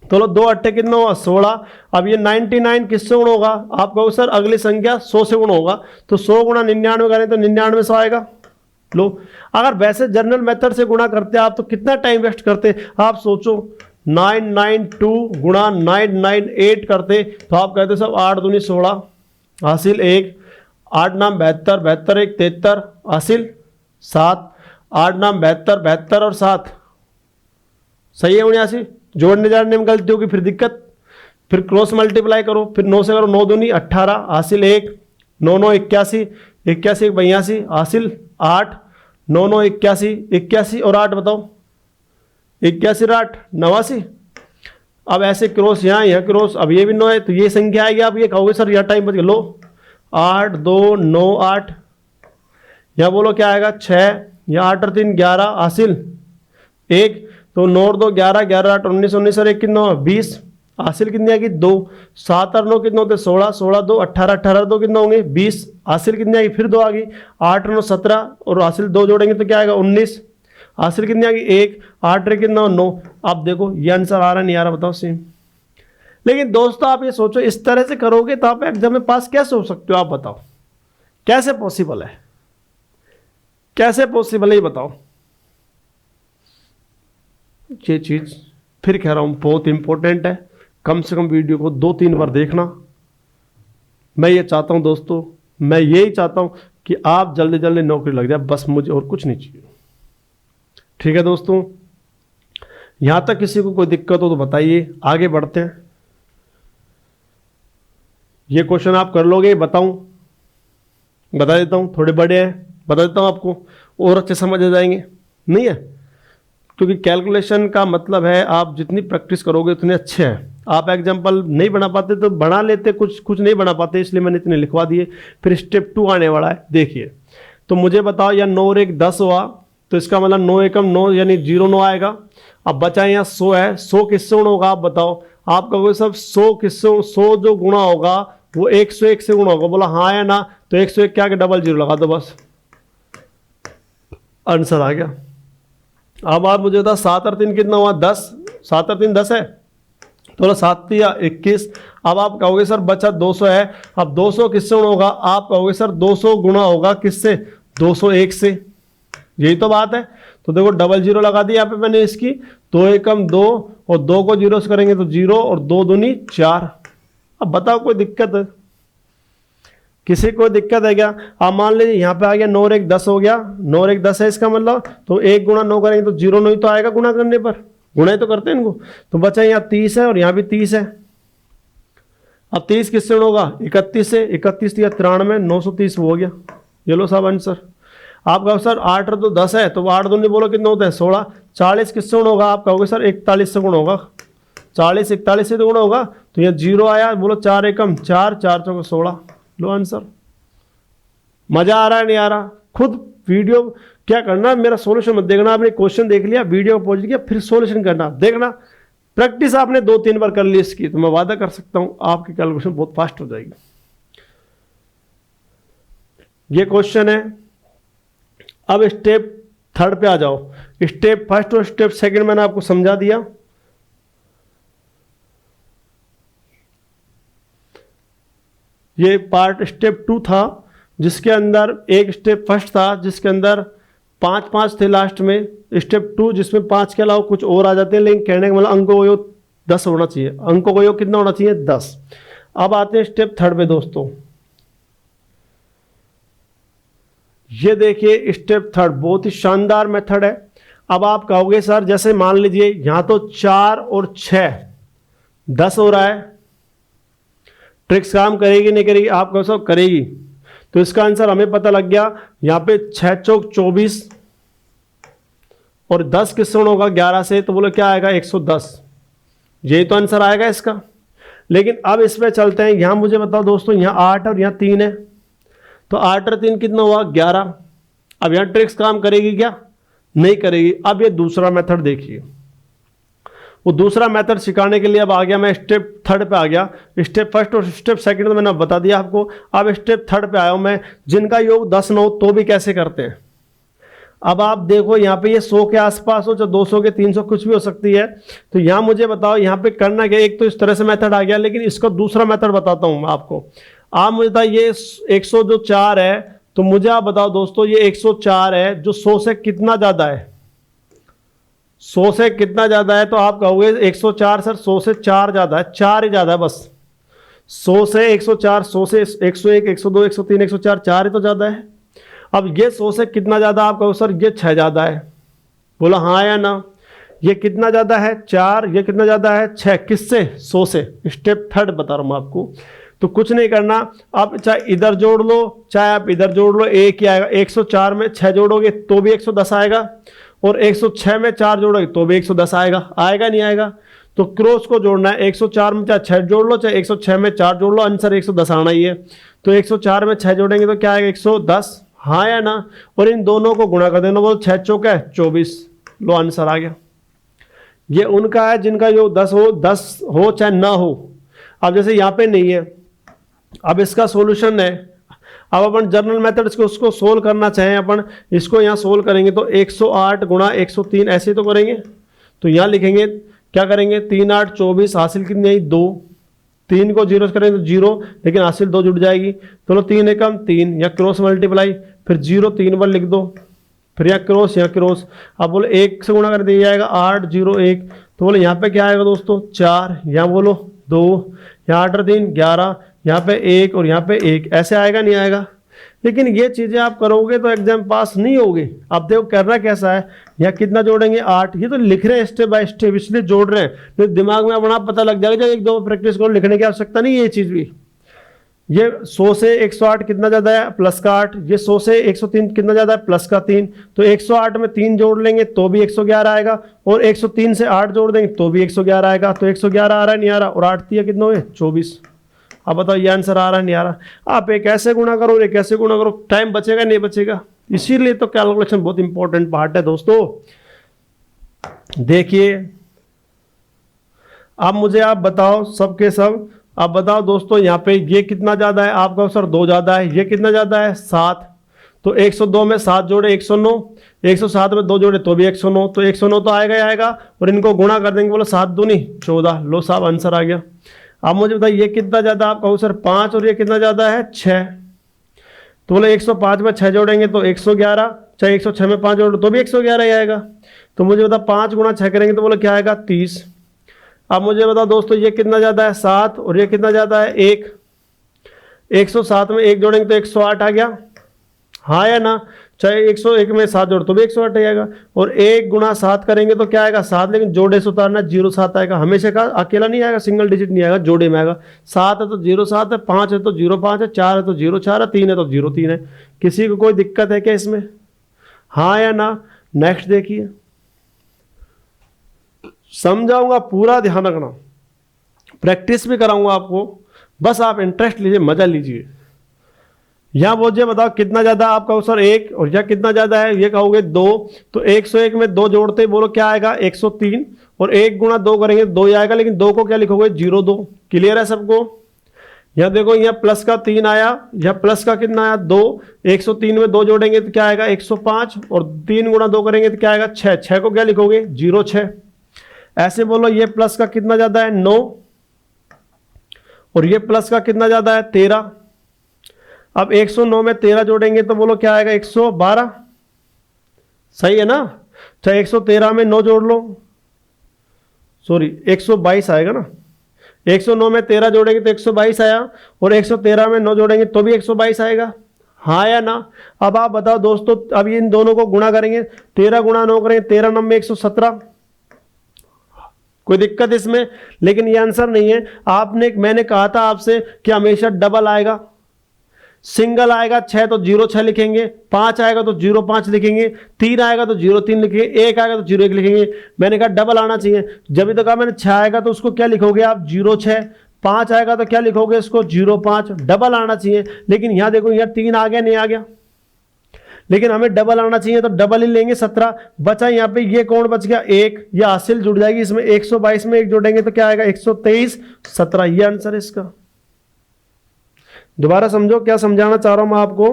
तो लो 2 8 कितना हुआ 16। अब ये 99 किससे गुणा होगा आप कहो सर अगली संख्या 100 से गुणा होगा, तो 100 गुणा 99 करें तो 99 100 आएगा। लो अगर वैसे जनरल मेथड से गुणा करते आप तो कितना टाइम वेस्ट करते आप सोचो, 992 गुणा 998 करते तो आप कहते सब 8 दूनी 16 हासिल 1, 8 नाम 72, 72 1 73 हासिल 7, 8 नाम 72, 72 और 7 सही है 79। जोड़ने जाने में गलती होगी फिर दिक्कत, फिर क्रॉस मल्टीप्लाई करो, फिर 9 से करो 9 दूनी 18 हासिल 1, 9 9 81, 81 82 हासिल 8, 9 9 81, 81 और 8 बताओ 81 और 8 89। अब ऐसे क्रॉस यहाँ क्रॉस, अब ये भी 9 है तो ये संख्या आएगी, आप ये कहोगे सर यहाँ टाइम बच गया, लो 8 2 9 8, यहाँ बोलो क्या आएगा 6, यहाँ 8 और 3 11 हासिल 1, तो 9 और 2 11, 11 8 19, 19 और 1 कितना 20 हासिल कितनी आएगी 2, 7 और 9 कितना होते 16, 16 2 18, 18 2 कितना होंगे 20 हासिल कितनी आएगी फिर 2 आ गई, 8 और 9 17 और हासिल 2 जोड़ेंगे तो क्या आएगा 19 हासिल कितनी आ गई 1, 8 रे कितना 9। अब देखो ये आंसर आ रहा नहीं आ रहा बताओ सेम। लेकिन दोस्तों आप ये सोचो इस तरह से करोगे तो आप एग्जाम में पास कैसे हो सकते हो, आप बताओ कैसे पॉसिबल है, कैसे पॉसिबल है ये बताओ। ये चीज फिर कह रहा हूं बहुत इंपॉर्टेंट है, कम से कम वीडियो को 2-3 बार देखना। मैं ये चाहता हूं दोस्तों, मैं यही चाहता हूं कि आप जल्दी जल्दी नौकरी लग जाए, बस मुझे और कुछ नहीं चाहिए। ठीक है दोस्तों, यहां तक किसी को कोई दिक्कत हो तो बताइए, आगे बढ़ते हैं। ये क्वेश्चन आप कर लोगे बताऊं, बता देता हूं, थोड़े बड़े हैं बता देता हूं आपको और अच्छे समझ आ जाएंगे। नहीं है क्योंकि कैलकुलेशन का मतलब है आप जितनी प्रैक्टिस करोगे उतने अच्छे हैं। आप एग्जाम्पल नहीं बना पाते तो बना लेते, कुछ नहीं बना पाते, इसलिए मैंने इतने लिखवा दिए। फिर स्टेप 2 आने वाला है, देखिए। तो मुझे बताओ या 9 और 1 10 हुआ, तो इसका मतलब 9 एकम 9 यानी 09 आएगा। अब बचा यहाँ 100 है, 100 किससे गुणा होगा आप बताओ। आप कहोगे सब 100 किससे, 100 जो गुणा होगा वो 101 से गुणा होगा, बोला हाँ या ना, तो 101 क्या के डबल जीरो लगा दो, बस आंसर आ गया। अब आप मुझे बता 7 और 3 कितना हुआ 10, 7 और 3 10 है, तो 7 या 21। अब आप कहोगे सर बचा 200 है, अब 200 किससे गुणा होगा, आप कहोगे सर 200 गुणा होगा किससे 201 से, यही तो बात है। तो देखो डबल जीरो लगा दी यहाँ पे मैंने इसकी, 2 एकम 2 और 2 को जीरो से करेंगे तो 0 और 2 दूनी 4। अब बताओ कोई दिक्कत है, किसी को दिक्कत है क्या? आप मान लीजिए यहाँ पे आ गया 9 और 1 10 हो गया, 9 और 1 10 है इसका मतलब, तो 1 गुणा 9 करेंगे तो 0 नहीं तो आएगा गुणा करने पर, गुणा ही तो करते हैं इनको। तो बचा यहाँ 30 है और यहाँ भी 30 है। अब 30 किससे गुणा होगा 31 से, 31 या 93 930 हो गया। ये लो साहब आंसर। आप कहो सर 8 और 2 10 है, तो 8 दूनी बोलो कितना होता है 16। 40 किससे गुणा होगा, आप कहोगे सर 41 से गुणा होगा, 40 41 से तो गुणा होगा, तो यहाँ 0 आया, बोलो 4 एकम 4, 4 चौके 16, लो आंसर। मजा आ रहा है नहीं आ रहा? खुद वीडियो क्या करना, मेरा सॉल्यूशन मत देखना, आपने क्वेश्चन देख लिया, वीडियो को पहुंच गया, फिर सॉल्यूशन करना देखना। प्रैक्टिस आपने 2-3 बार कर ली इसकी, तो मैं वादा कर सकता हूं आपकी कैलकुलेशन बहुत फास्ट हो जाएगी। ये क्वेश्चन है। अब स्टेप 3 पे आ जाओ। स्टेप 1 और स्टेप 2 मैंने आपको समझा दिया। ये पार्ट स्टेप 2 था, जिसके अंदर एक स्टेप 1 था जिसके अंदर 5 थे लास्ट में, स्टेप 2 जिसमें 5 के अलावा कुछ और आ जाते हैं, लेकिन कहने का मतलब अंक 10 होना चाहिए, अंकों का योग कितना होना चाहिए 10। अब आते हैं स्टेप थर्ड पे दोस्तों। ये देखिए स्टेप थर्ड बहुत ही शानदार मेथड है। अब आप कहोगे सर जैसे मान लीजिए यहां तो 4 और 6 10 हो रहा है, ट्रिक्स काम करेगी नहीं करेगी? आप कहो सब करेगी। तो इसका आंसर हमें पता लग गया, यहां पे 6 चौक 24 और 10 किससे होगा 11 से, तो बोलो क्या आएगा 110। यही तो आंसर आएगा इसका। लेकिन अब इसमें चलते हैं, यहां मुझे बताओ दोस्तों, यहां 8 और यहां 3 है, तो 8 और 3 कितना हुआ 11। अब यहां ट्रिक्स काम करेगी क्या? नहीं करेगी। अब ये दूसरा मेथड देखिए, वो दूसरा मेथड सिखाने के लिए अब आ गया मैं स्टेप थर्ड पे आ गया। स्टेप फर्स्ट और स्टेप सेकंड तो मैंने बता दिया आपको, अब स्टेप थर्ड पे आया हूं मैं, जिनका योग 10 न हो तो भी कैसे करते हैं। अब आप देखो यहाँ पे ये 100 के आसपास हो, चाहे 200 के 300 कुछ भी हो सकती है। तो यहाँ मुझे बताओ यहाँ पे करना क्या? एक तो इस तरह से मेथड आ गया, लेकिन इसका दूसरा मेथड बताता हूँ मैं आपको। आप मुझे बताओ ये 104 है, तो मुझे आप बताओ दोस्तों ये 104 है जो 100 से कितना ज्यादा है? 100 से कितना ज्यादा है? तो आप कहोगे 104 सर 100 से 4 ज्यादा है, 4 ही ज्यादा है बस। 100 से 104, 100 से 101, 102, 103, 104, 4 ही तो ज्यादा है। अब ये 100 से कितना ज्यादा? आप कहो सर ये 6 ज्यादा है। बोला हाँ या ना? ये कितना ज्यादा है 4, ये कितना ज्यादा है 6। किससे? 100 से। स्टेप थर्ड बता रहा हूं आपको। तो कुछ नहीं करना, आप चाहे इधर जोड़ लो चाहे आप इधर जोड़ लो, एक ही आएगा। 104 में 6 जोड़ोगे तो भी 110 आएगा, और 106 में 4 जोड़ोगे तो भी 110 आएगा। आएगा नहीं आएगा? तो क्रॉस को जोड़ना है। 104 में चाहे 6 जोड़ लो चाहे 106 में 4 जोड़ लो, आंसर 110 आना ही है। तो 104 में 6 जोड़ेंगे तो क्या आएगा 110। हाँ या ना? और इन दोनों को गुणा कर देना, बोलो 6 चौक है 24, लो आंसर आ गया। ये उनका है जिनका योग 10 हो चाहे ना हो। अब जैसे यहाँ पे नहीं है, अब इसका सॉल्यूशन है। अब अपन जनरल मेथड्स को उसको सोल्व करना चाहें, अपन इसको यहाँ सोल्व करेंगे तो 108 गुणा 103 ऐसे तो करेंगे। तो यहाँ लिखेंगे क्या करेंगे 3 8 24, हासिल कितनी आई 2। 3 को 0 करेंगे तो 0, लेकिन हासिल 2 जुड़ जाएगी। तो लो 3 एकम 3, या क्रॉस मल्टीप्लाई, फिर 0 3 बार लिख दो, फिर यहाँ क्रॉस यहाँ क्रॉस। अब बोलो 1 से गुणा कर दिया जाएगा 8 0 1, तो बोले यहाँ पे क्या आएगा दोस्तों 4, यहाँ बोलो 2, यहाँ 8 और 3 11, यहाँ पे 1 और यहाँ पे 1, ऐसे आएगा नहीं आएगा? लेकिन ये चीजें आप करोगे तो एग्जाम पास नहीं होगे। अब देखो करना कैसा है, यहाँ कितना जोड़ेंगे 8, ये तो लिख रहे हैं स्टेप बाय स्टेप इसलिए जोड़ रहे हैं, तो दिमाग में अपना पता लग जाएगा। जब एक दो प्रैक्टिस करो, लिखने की आवश्यकता नहीं है ये चीज भी। ये 100 से 108 कितना ज्यादा है प्लस का 8, ये 100 से 103 कितना ज्यादा है प्लस का 3। तो 108 में 3 जोड़ लेंगे तो भी 111 आएगा, और 103 से 8 जोड़ देंगे तो भी 111 आएगा। तो 111 आ रहा है नहीं आ रहा? और 8 दिया कितना हुए 24। अब बताओ ये आंसर आ रहा है नहीं आ रहा? आप एक ऐसे गुणा करो एक ऐसे गुणा करो, टाइम बचेगा नहीं बचेगा? इसीलिए तो कैलकुलेशन बहुत इंपॉर्टेंट पार्ट है दोस्तों। देखिए अब मुझे आप बताओ सबके सब, आप बताओ दोस्तों यहाँ पे ये कितना ज्यादा है? आप कहो सर 2 ज्यादा है। ये कितना ज्यादा है 7, तो 102 में 7 जोड़े 109, 107 में 2 जोड़े तो भी 109, तो 109 तो आएगा ही आएगा, और इनको गुणा कर देंगे, बोलो 7 दूनी 14, लो साहब आंसर आ गया। अब मुझे बताइए ये कितना ज्यादा? आप कहो सर 5, और ये कितना ज्यादा है 6, तो बोले 105 में 6 जोड़ेंगे तो 111, चाहे 106 में 5 जोड़ो तो भी 111 ही आएगा। तो मुझे बता 5 गुणा 6 करेंगे तो बोले क्या आएगा 30। अब मुझे बताओ दोस्तों ये कितना ज्यादा है 7, और ये कितना ज्यादा है 1, 107 में 1 जोड़ेंगे तो 108 आ गया। हाँ या ना? चाहे 101 में 7 जोड़ तो भी 108 आएगा, और 1 गुणा 7 करेंगे तो क्या आएगा 7, लेकिन जोड़े से उतारना 07 आएगा। हमेशा का अकेला नहीं आएगा, सिंगल डिजिट नहीं आएगा, जोड़े में आएगा। 7 है तो 07 है, 5 है तो 05 है, 4 है तो 04 है, 3 है तो 03 है। किसी को कोई दिक्कत है क्या इसमें? हाँ या ना? नेक्स्ट देखिए, समझाऊंगा पूरा ध्यान रखना, प्रैक्टिस भी कराऊंगा आपको, बस आप इंटरेस्ट लीजिए मजा लीजिए। यहां मुझे बताओ कितना ज्यादा? आप कहो सर 1, और यह कितना ज्यादा है? ये कहोगे 2, तो 101 में 2 जोड़ते ही बोलो क्या आएगा 103, और 1 गुणा 2 करेंगे 2 ही आएगा, लेकिन 2 को क्या लिखोगे 02। क्लियर है सबको? यहां देखो यहाँ प्लस का 3 आया, यह प्लस का कितना आया 2, 103 में 2 जोड़ेंगे तो क्या आएगा 105, और 3 गुणा 2 करेंगे तो क्या आएगा 6, 6 को क्या लिखोगे 06। ऐसे बोलो ये प्लस का कितना ज्यादा है 9, और ये प्लस का कितना ज्यादा है 13। अब 109 में 13 जोड़ेंगे तो बोलो क्या आएगा 112, सही है ना? चाहे 113 में 9 जोड़ लो, सॉरी 122 आएगा ना। 109 में 13 जोड़ेंगे तो 122 आया, और 113 में 9 जोड़ेंगे तो भी 122 आएगा, हाँ या ना। अब आप बताओ दोस्तों, अब इन दोनों को गुणा करेंगे, 13 गुणा 9 करेंगे, 13 9 में 117, कोई दिक्कत इसमें? लेकिन ये आंसर नहीं है। मैंने कहा था आपसे कि हमेशा डबल आएगा, सिंगल आएगा 6 तो 06 लिखेंगे, 5 आएगा तो 05 लिखेंगे, 3 आएगा तो 03 लिखेंगे, 1 आएगा तो 01 लिखेंगे। मैंने कहा डबल आना चाहिए, जब तो कहा मैंने 6 आएगा तो उसको क्या लिखोगे आप 06, 5 आएगा तो क्या लिखोगे इसको 05, डबल आना चाहिए। लेकिन यहाँ देखो, यहाँ 3 आ गया, नहीं आ गया, लेकिन हमें डबल आना चाहिए तो डबल ही लेंगे। 17 बचा, यहाँ पे ये कौन बच गया 1, ये हासिल जुड़ जाएगी इसमें, 122 में 1 जोड़ेंगे तो क्या आएगा 123, 17, ये आंसर है इसका। दोबारा समझो क्या समझाना चाह रहा हूं मैं आपको।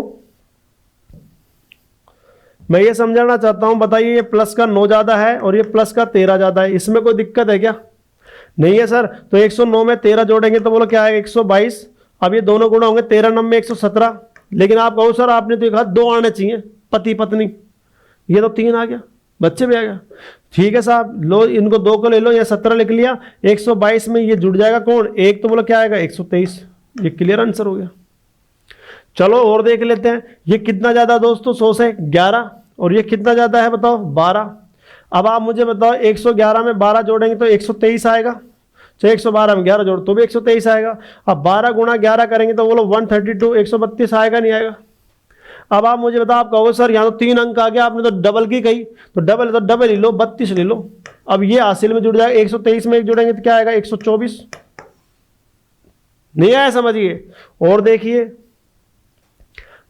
मैं ये समझाना चाहता हूं, बताइए ये प्लस का 9 ज्यादा है और ये प्लस का 13 ज्यादा है, इसमें कोई दिक्कत है क्या? नहीं है सर। तो 109 में 13 जोड़ेंगे तो बोलो क्या आएगा 122। अब ये दोनों गुणा होंगे, 13 9 में 117। लेकिन आप कहो सर आपने तो कहा 2 आने चाहिए, पति पत्नी, ये तो 3 आ गया, बच्चे भी आ गया। ठीक है साहब, लो इनको 2 को ले लो, या 17 लिख लिया, 122 में ये जुड़ जाएगा कौन 1, तो बोलो क्या आएगा 123। ये क्लियर आंसर हो गया। चलो और देख लेते हैं, ये कितना ज्यादा दोस्तों 100 से 11, और ये कितना ज्यादा है बताओ 12। अब आप मुझे बताओ 111 में 12 जोड़ेंगे तो 123 आएगा, चाहे 112 में 11 जोड़ तो भी 123 आएगा। अब 12 गुणा 11 करेंगे तो बोलो 132, 132 आएगा, नहीं आएगा? अब आप मुझे बताओ, आप कहोगे सर यहाँ तो 3 अंक आ गया, आपने तो डबल की कही, तो डबल ही लो, 32 ले लो। अब ये हासिल में जुड़ जाएगा, 123 में 1 जोड़ेंगे तो क्या आएगा 124। नहीं आया, समझिए। और देखिए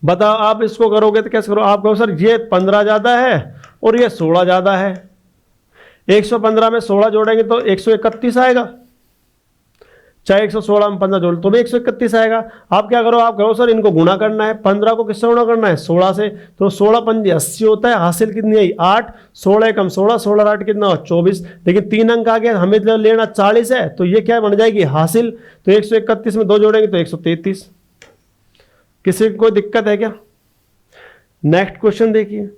बताओ, आप इसको करोगे तो कैसे करो? आप कहो सर ये 15 ज्यादा है और ये 16 ज्यादा है, 115 में 16 जोड़ेंगे तो 131 आएगा, चाहे 116 में 15 जोड़ तो भी 131 आएगा। आप क्या करो, आप कहो सर इनको गुणा करना है, 15 को किससे गुणा करना है 16 से, तो 16 पंजे 80 होता है, हासिल कितनी आई 8, 16 कम 16, 16 8 कितना हो 24। लेकिन 3 अंक आ गया, हमें तो लेना 40 है, तो ये क्या बन जाएगी हासिल, तो 131 में 2 जोड़ेंगे तो 133। किसी को कोई दिक्कत है क्या? नेक्स्ट क्वेश्चन देखिए।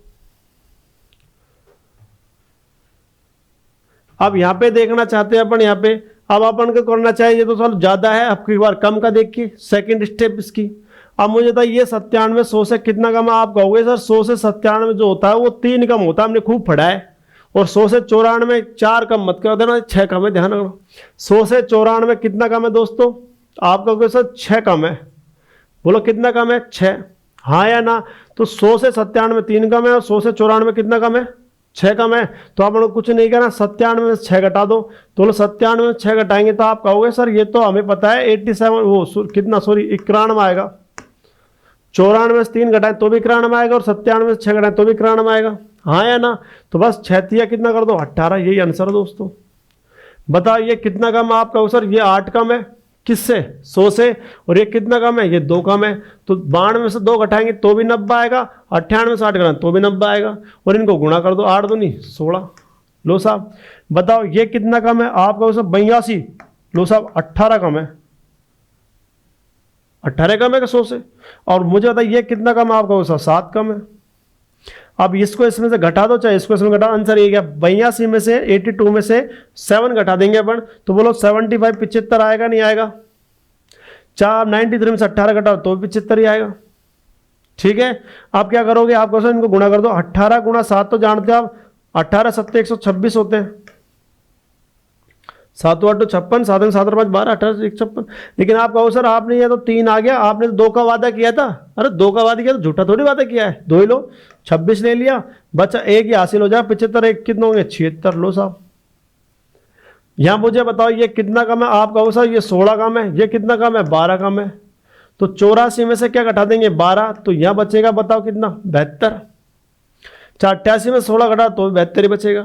अब यहां पे देखना चाहते हैं अपन, यहां पे अब अपन को करना चाहिए तो थोड़ा ज्यादा है, आपकी बार कम का देखिए, सेकंड स्टेप इसकी। अब मुझे बताइए ये 97 100 से कितना कम है? आप कहोगे सर 100 से 97 जो होता है वो 3 कम होता है, हमने खूब पढ़ा है। और 100 से 94 4 कम मत कर देना, 6 कम है, ध्यान रखना। 100 से 94 कितना कम है दोस्तों? आप कहोगे सर 6 कम है, बोलो कितना कम है 6, हाँ या ना? तो 100 से 97 3 कम है, और 100 से 94 कितना कम है 6 कम है। तो आप लोग कुछ नहीं करना, 97 में 6 घटा दो, तो 97 में 6 घटाएंगे तो आप कहोगे सर ये तो हमें पता है 87 वो कितना सॉरी 91 आएगा। 94 में 3 घटाएं तो भी 91 आएगा, और 97 में 6 घटाएं तो भी 91 आएगा, हाँ या ना? तो बस 6 कितना कर दो 18, यही आंसर है दोस्तों। बताओ ये कितना कम है? आप कहो सर ये 8 कम है, किससे 100 से, और ये कितना कम है ये 2 कम है। तो 92 में से 2 घटाएंगे तो भी 90 आएगा, 98 में 60 घटाएंगे तो भी 90 आएगा, और इनको गुणा कर दो, 8 दूनी 16। लो साहब बताओ ये कितना कम है? आप कहो सर 82, लो साहब 18 कम है, 18 कम है क्या 100 से? और मुझे बताइए ये कितना कम है? आप कहो सर 7 कम है। अब इसको इसमें से घटा दो, चाहे इसको इसमें घटा, आंसर ये क्या 82 में से 82 में से 7 घटा देंगे अपन, तो बोलो 75 75 आएगा, नहीं आएगा? 93 में से 18 घटाओ तो भी 75 ही आएगा। ठीक है, आप क्या करोगे? आप कहो इनको गुणा कर दो, 18 गुणा 7 तो जानते हो आप, 18 7 126 होते हैं, 7 8 56, 7 7 5 12, 18 156। लेकिन आप कहो सर आपने ये तो 3 आ गया, आपने तो 2 का वादा किया था। अरे 2 का वादा किया तो झूठा थोड़ी वादा किया है, 2 ही लो, 26 ले लिया, बच्चा 1 ही हासिल हो जाए, 75 1 कितने होंगे 76। लो साहब यहां मुझे बताओ ये कितना कम है? आप कहो सर ये 16 कम है, ये कितना कम है 12 कम है। तो 84 में से क्या घटा देंगे 12, तो यहां बचेगा बताओ कितना 72। 88 में 16 घटा तो 72 ही बचेगा।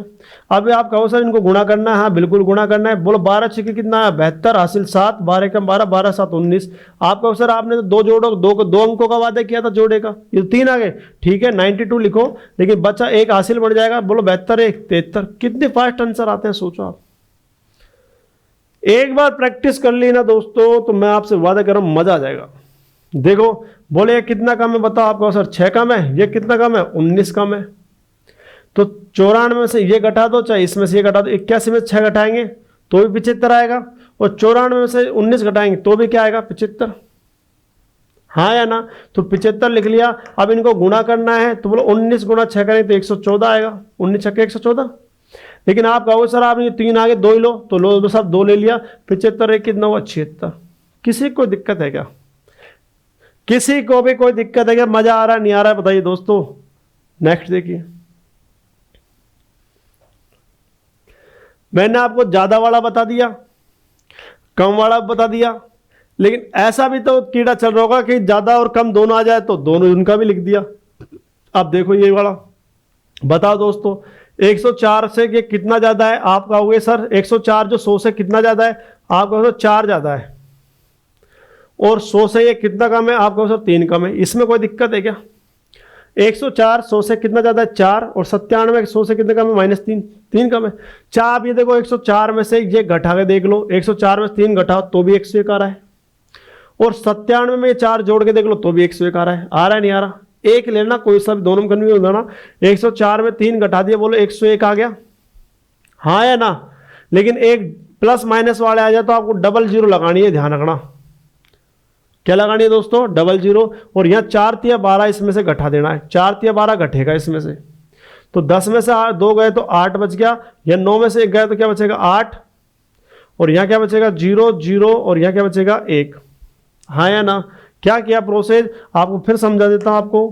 अब आप कहो सर इनको गुणा करना है, हाँ बिल्कुल गुणा करना है। बोलो 12 छिके कितना है 72, हासिल 7, 12 कम 12, 12 7 19। आप कहो सर आपने तो 2 जोड़ो, 2 अंकों का वादा किया था जोड़े का, ये 3 आ गए। ठीक है 92 लिखो, लेकिन बच्चा 1 हासिल बढ़ जाएगा। बोलो 72 1 73। कितने फास्ट आंसर आते हैं सोचो आप। एक बार प्रैक्टिस कर ली ना दोस्तों, तो मैं आपसे वादा कर रहा हूं मजा आ जाएगा। देखो बोले ये कितना कम है बताओ? आप कहो सर 6 कम है, ये कितना कम है 19 कम है। तो 94 में से ये घटा दो, चाहे इसमें से ये घटा दो, 81 में 6 घटाएंगे तो भी 75 आएगा, और 94 में से 19 घटाएंगे तो भी क्या आएगा, 75। हाँ या ना? तो 75 लिख लिया। अब इनको गुणा करना है तो बोलो 19 गुणा 6 करेंगे तो 114 आएगा, 19 छक्के 114। लेकिन आप कहोगे सर आपने 3 आगे 2 ही लो, तो लो तो सब 2 ले लिया, 75 एक कितना हुआ, 76। किसी को दिक्कत है क्या? किसी को भी कोई दिक्कत है क्या? मजा आ रहा है नहीं आ रहा है बताइए दोस्तों। नेक्स्ट देखिए, मैंने आपको ज्यादा वाला बता दिया, कम वाला बता दिया, लेकिन ऐसा भी तो कीड़ा चल रहा होगा कि ज्यादा और कम दोनों आ जाए तो दोनों उनका भी लिख दिया। अब देखो ये वाला, बताओ दोस्तों 104 से ये कितना ज्यादा है? आप कहोगे सर 104 जो 100 से कितना ज्यादा है? आप कहोगे 4 ज्यादा है। और 100 से ये कितना कम है? आप कहोगे सर 3 कम है। इसमें कोई दिक्कत है क्या? 104 100 से कितना ज्यादा है? 4, और 97 100 से कितने कम है? -3, 3 कम है। चाहे आप ये देखो 104 में से ये घटा के देख लो, 104 में से 3 घटाओ तो भी 101 आ रहा है, और 97 में 4 जोड़ के देख लो तो भी 101 आ रहा है। आ रहा है नहीं आ रहा? एक लेना, कोई सा भी, दोनों में कन्फ्यूज होना। 104 में 3 घटा दिया, बोलो 101 आ गया, हाँ या ना? लेकिन एक प्लस माइनस वाले आ जाए तो आपको डबल जीरो लगानी है, ध्यान रखना। क्या लगानी है दोस्तों? Double zero. और यहाँ 4 तिया 12 इसमें से घटा देना है, 4 तिया 12 घटेगा इसमें से, तो 10 में से 2 गए तो 8 बच गया, या 9 में से 1 गए तो क्या बचेगा? 8, और यहाँ क्या बचेगा? 0 0, और यहाँ क्या बचेगा? 1। हाँ या ना? क्या किया प्रोसेस? आपको फिर समझा देता हूं आपको।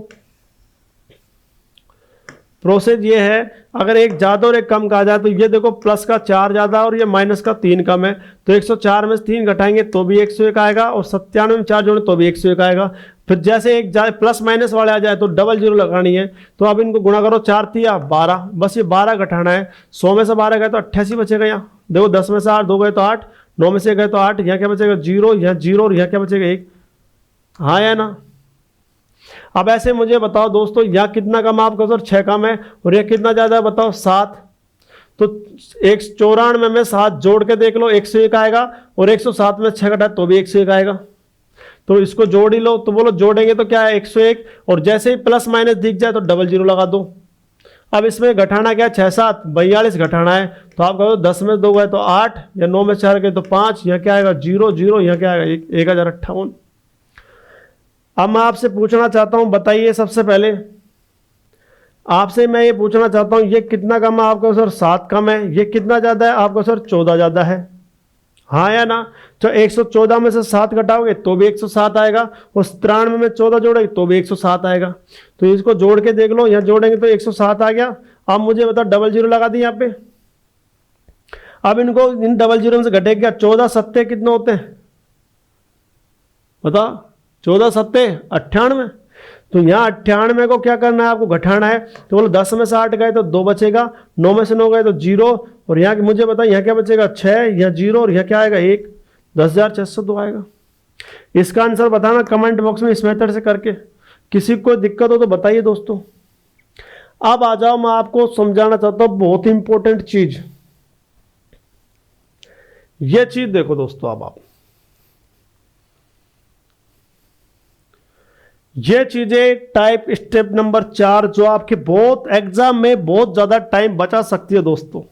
प्रोसेस ये है, अगर एक ज्यादा और एक कम कहा जाए तो ये देखो प्लस का 4 ज्यादा और ये माइनस का 3 कम है, तो 104 में से 3 घटाएंगे तो भी 101 आएगा, और 97 में 4 जोड़े तो भी 101 आएगा। फिर जैसे एक प्लस माइनस वाले आ जाए तो डबल जीरो लगानी है, तो अब इनको गुणा करो, 4 तिया 12, बस ये 12 घटाना है। 100 में से 12 गए तो 88 बचेगा। यहाँ देखो 10 में से 8 2 गए तो 8, 9 में से गए तो 8, यहाँ क्या बचेगा? 0, यहाँ 0, और यहाँ क्या बचेगा? 1। हाँ या ना? अब ऐसे मुझे बताओ दोस्तों, यहाँ कितना कम आपका सर? 6 कम है, और यह कितना ज्यादा है बताओ? 7। तो 194 में 7 जोड़ के देख लो 101 आएगा, और 107 में 6 घटाए तो भी 101 आएगा। तो इसको जोड़ ही लो, तो बोलो जोड़ेंगे तो क्या है? 101, और जैसे ही प्लस माइनस दिख जाए तो डबल जीरो लगा दो। अब इसमें घटाना क्या है? 6 7 42 घटाना है, तो आप कहो 10 में 2 गए तो 8, या 9 में 4 गए तो 5, यहाँ क्या आएगा? 0 0, यहाँ क्या आएगा? 1058। अब मैं आपसे पूछना चाहता हूं, बताइए सबसे पहले आपसे मैं ये पूछना चाहता हूं, ये कितना कम है आपका सर? 7 कम है। ये कितना ज्यादा है आपका सर? 14 ज्यादा है, हाँ या ना? तो 114 में से 7 घटाओगे तो भी 107 आएगा, और 93 में 14 जोड़ेंगे तो भी 107 आएगा। तो इसको जोड़ के देख लो, यहाँ जोड़ेंगे तो 107 आ गया। अब मुझे बताओ, डबल जीरो लगा दी यहाँ पे। अब इनको इन डबल जीरो में से घटेगा 14 सत्ते कितने होते हैं बताओ? 14 सत्ते 98। तो यहाँ 98 को क्या करना है? आपको घटाना है, तो बोलो 10 में से 8 गए तो 2 बचेगा, 9 में से 9 गए तो 0, और यहाँ मुझे बताइए यहाँ क्या बचेगा? 6, यहाँ 0, और यहाँ क्या आएगा? 1, 10,602 आएगा। इसका आंसर बताना कमेंट बॉक्स में इस मेथड से करके। किसी को दिक्कत हो तो बताइए दोस्तों। अब आ जाओ, मैं आपको समझाना चाहता हूँ बहुत ही इंपॉर्टेंट चीज। ये चीज देखो दोस्तों, अब आप ये चीजें टाइप स्टेप नंबर 4 जो आपके बहुत एग्जाम में बहुत ज्यादा टाइम बचा सकती है दोस्तों।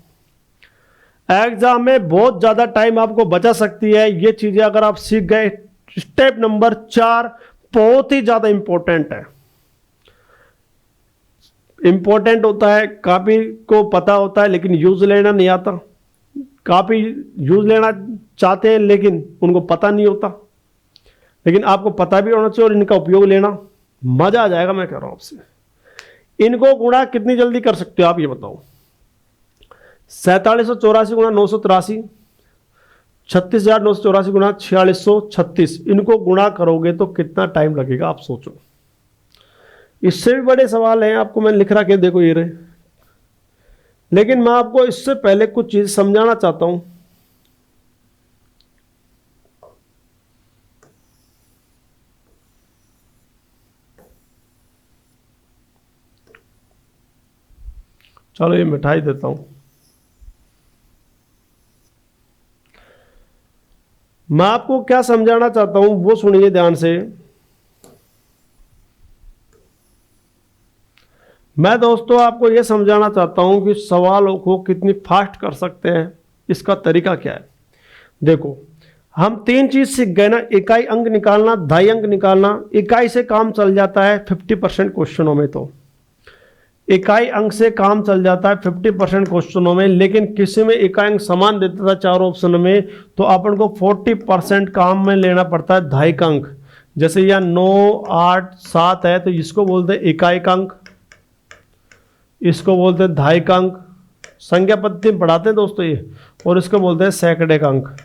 एग्जाम में बहुत ज्यादा टाइम आपको बचा सकती है ये चीजें अगर आप सीख गए। स्टेप नंबर 4 बहुत ही ज्यादा इंपॉर्टेंट है। इंपॉर्टेंट होता है, काफी को पता होता है लेकिन यूज लेना नहीं आता। काफी यूज लेना चाहते हैं लेकिन उनको पता नहीं होता। लेकिन आपको पता भी होना चाहिए और इनका उपयोग लेना, मजा आ जाएगा। मैं कह रहा हूं आपसे। इनको गुणा कितनी जल्दी कर सकते हो आप ये बताओ? 4784 गुणा 983, 36,984 गुणा 4636, इनको गुणा करोगे तो कितना टाइम लगेगा आप सोचो। इससे भी बड़े सवाल हैं, आपको मैंने लिख रखा है, देखो ये रहे। लेकिन मैं आपको इससे पहले कुछ चीज समझाना चाहता हूं। चलो ये मिठाई देता हूं। मैं आपको क्या समझाना चाहता हूं वो सुनिए ध्यान से। मैं दोस्तों आपको यह समझाना चाहता हूं कि सवालों को कितनी फास्ट कर सकते हैं इसका तरीका क्या है? देखो, हम 3 चीज सीख गए ना, इकाई अंक निकालना, दहाई अंक निकालना। इकाई से काम चल जाता है 50% क्वेश्चनों में, तो इकाई अंक से काम चल जाता है 50% क्वेश्चनों में। लेकिन किसी में इकाई अंक समान देता था 4 ऑप्शन में, तो अपन को 40% काम में लेना पड़ता है दहाई का अंक। जैसे यह 9, 8, 7 है, तो इसको बोलते हैं इकाई का अंक, इसको बोलते हैं दहाई का अंक। संख्या पद्धति में पढ़ाते हैं दोस्तों ये, और इसको बोलते हैं सैकड़े का अंक।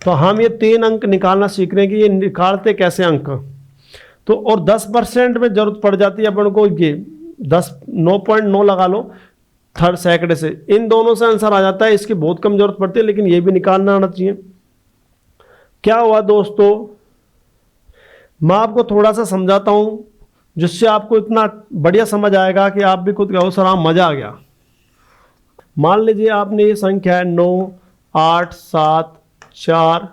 तो हम ये 3 अंक निकालना सीख रहे हैं कि ये निकालते कैसे अंक। तो और 10% में जरूरत पड़ जाती है अपन को, ये 9.9 लगा लो थर्ड सैकड़े से, इन दोनों से आंसर आ जाता है। इसकी बहुत कम जरूरत पड़ती है, लेकिन ये भी निकालना आना चाहिए। क्या हुआ दोस्तों, मैं आपको थोड़ा सा समझाता हूं, जिससे आपको इतना बढ़िया समझ आएगा कि आप भी खुद कहो सर हाँ मजा आ गया। मान लीजिए आपने ये संख्या है 9, 8, 7, 4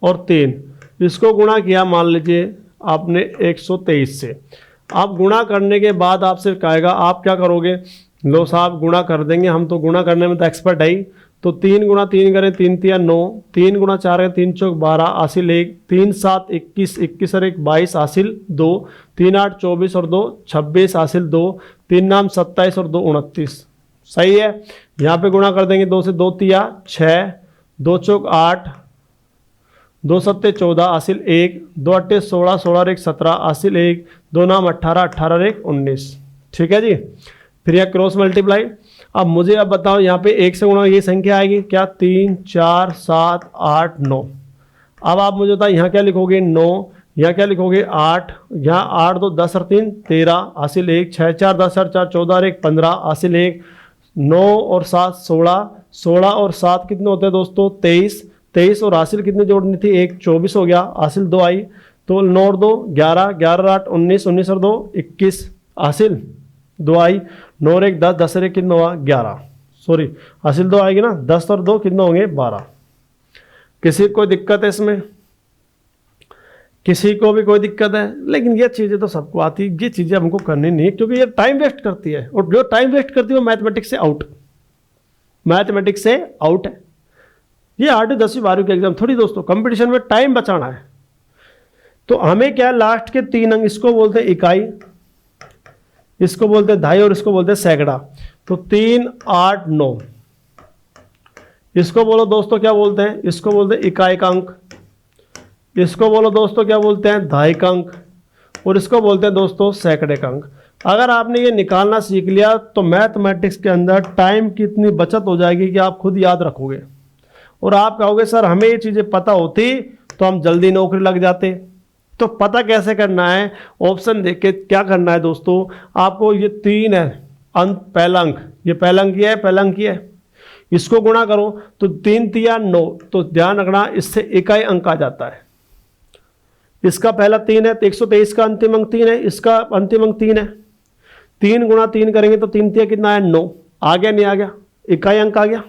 और 3, इसको गुणा किया मान लीजिए आपने 123 से। आप गुणा करने के बाद आपसे कहेगा आप क्या करोगे, लो साहब गुणा कर देंगे, हम तो गुणा करने में तो एक्सपर्ट है ही। तो 3 गुणा 3 करें 3 तिया 9, 3 गुणा 4 करें 3 चौक 12 हासिल 1, 3 7 21, 21 और 1 22 हासिल 2, 3 8 24 और 2 26 हासिल 2, 3 नाम 27 और 2 29। सही है। यहाँ पे गुणा कर देंगे 2 से, 2 तिया 6, 2 चौक 8, 2 सत्ते 14 हासिल 1, 2 अट्ठे 16, 16 और 1 17 हासिल 1, 2 नाम 18, 18 और 1 19। ठीक है जी। फिर यह क्रॉस मल्टीप्लाई। अब मुझे अब बताओ यहाँ पे 1 से गुणा ये संख्या आएगी क्या, 3 4 7 8 9। अब आप मुझे बताओ यहाँ क्या लिखोगे 9, यहाँ क्या लिखोगे 8, यहाँ 8 2 10 और 3 13 हासिल 1, 6 4 10 और 4 14 और 1 15 हासिल 1, 9 और 7 16, 16 और 7 कितने होते हैं दोस्तों 23, 23 और हासिल कितने जोड़नी थी 1, 24 हो गया, हासिल 2 आई। तो 9 और 2 11, 11 और 8 19, 19 और 2 21 हासिल 2 आई। 9 और 1 10, 10 और 1 कितना हुआ 11, सॉरी हासिल 2 आएगी ना, 10 और 2 कितने होंगे 12। किसी को कोई दिक्कत है इसमें? किसी को भी कोई दिक्कत है? लेकिन ये चीज़ें तो सबको आती है, ये चीज़ें हमको करनी नहीं, क्योंकि ये टाइम वेस्ट करती है, और जो टाइम वेस्ट करती है वो मैथमेटिक्स से आउट, मैथमेटिक्स से आउट है। ये 8वीं 10वीं 12वीं के एग्जाम थोड़ी दोस्तों, कंपटीशन में टाइम बचाना है। तो हमें क्या है, लास्ट के 3 अंक, इसको बोलते हैं इकाई, इसको बोलते हैं दहाई और इसको बोलते हैं सैकड़ा। तो 3 8 9, इसको बोलो दोस्तों क्या बोलते हैं, इसको बोलते हैं इकाई का अंक, इसको बोलो दोस्तों क्या बोलते हैं दहाई का अंक, और इसको बोलते हैं दोस्तों सैकड़े का अंक। अगर आपने ये निकालना सीख लिया तो मैथमेटिक्स के अंदर टाइम की इतनी बचत हो जाएगी कि आप खुद याद रखोगे, और आप कहोगे सर हमें ये चीज़ें पता होती तो हम जल्दी नौकरी लग जाते। तो पता कैसे करना है, ऑप्शन देख के क्या करना है दोस्तों, आपको ये 3 है अंक, पहला अंक, ये पहला अंक ये है, पहला अंक ये है, इसको गुणा करो तो 3 तिया 9, तो ध्यान रखना इससे इकाई अंक आ जाता है। इसका पहला 3 है तो 123 का अंतिम अंक 3 है, इसका अंतिम अंक 3 है। 3 गुणा 3 करेंगे तो 3 तिया कितना है 9, आ गया नहीं आ गया, इकाई अंक आ गया।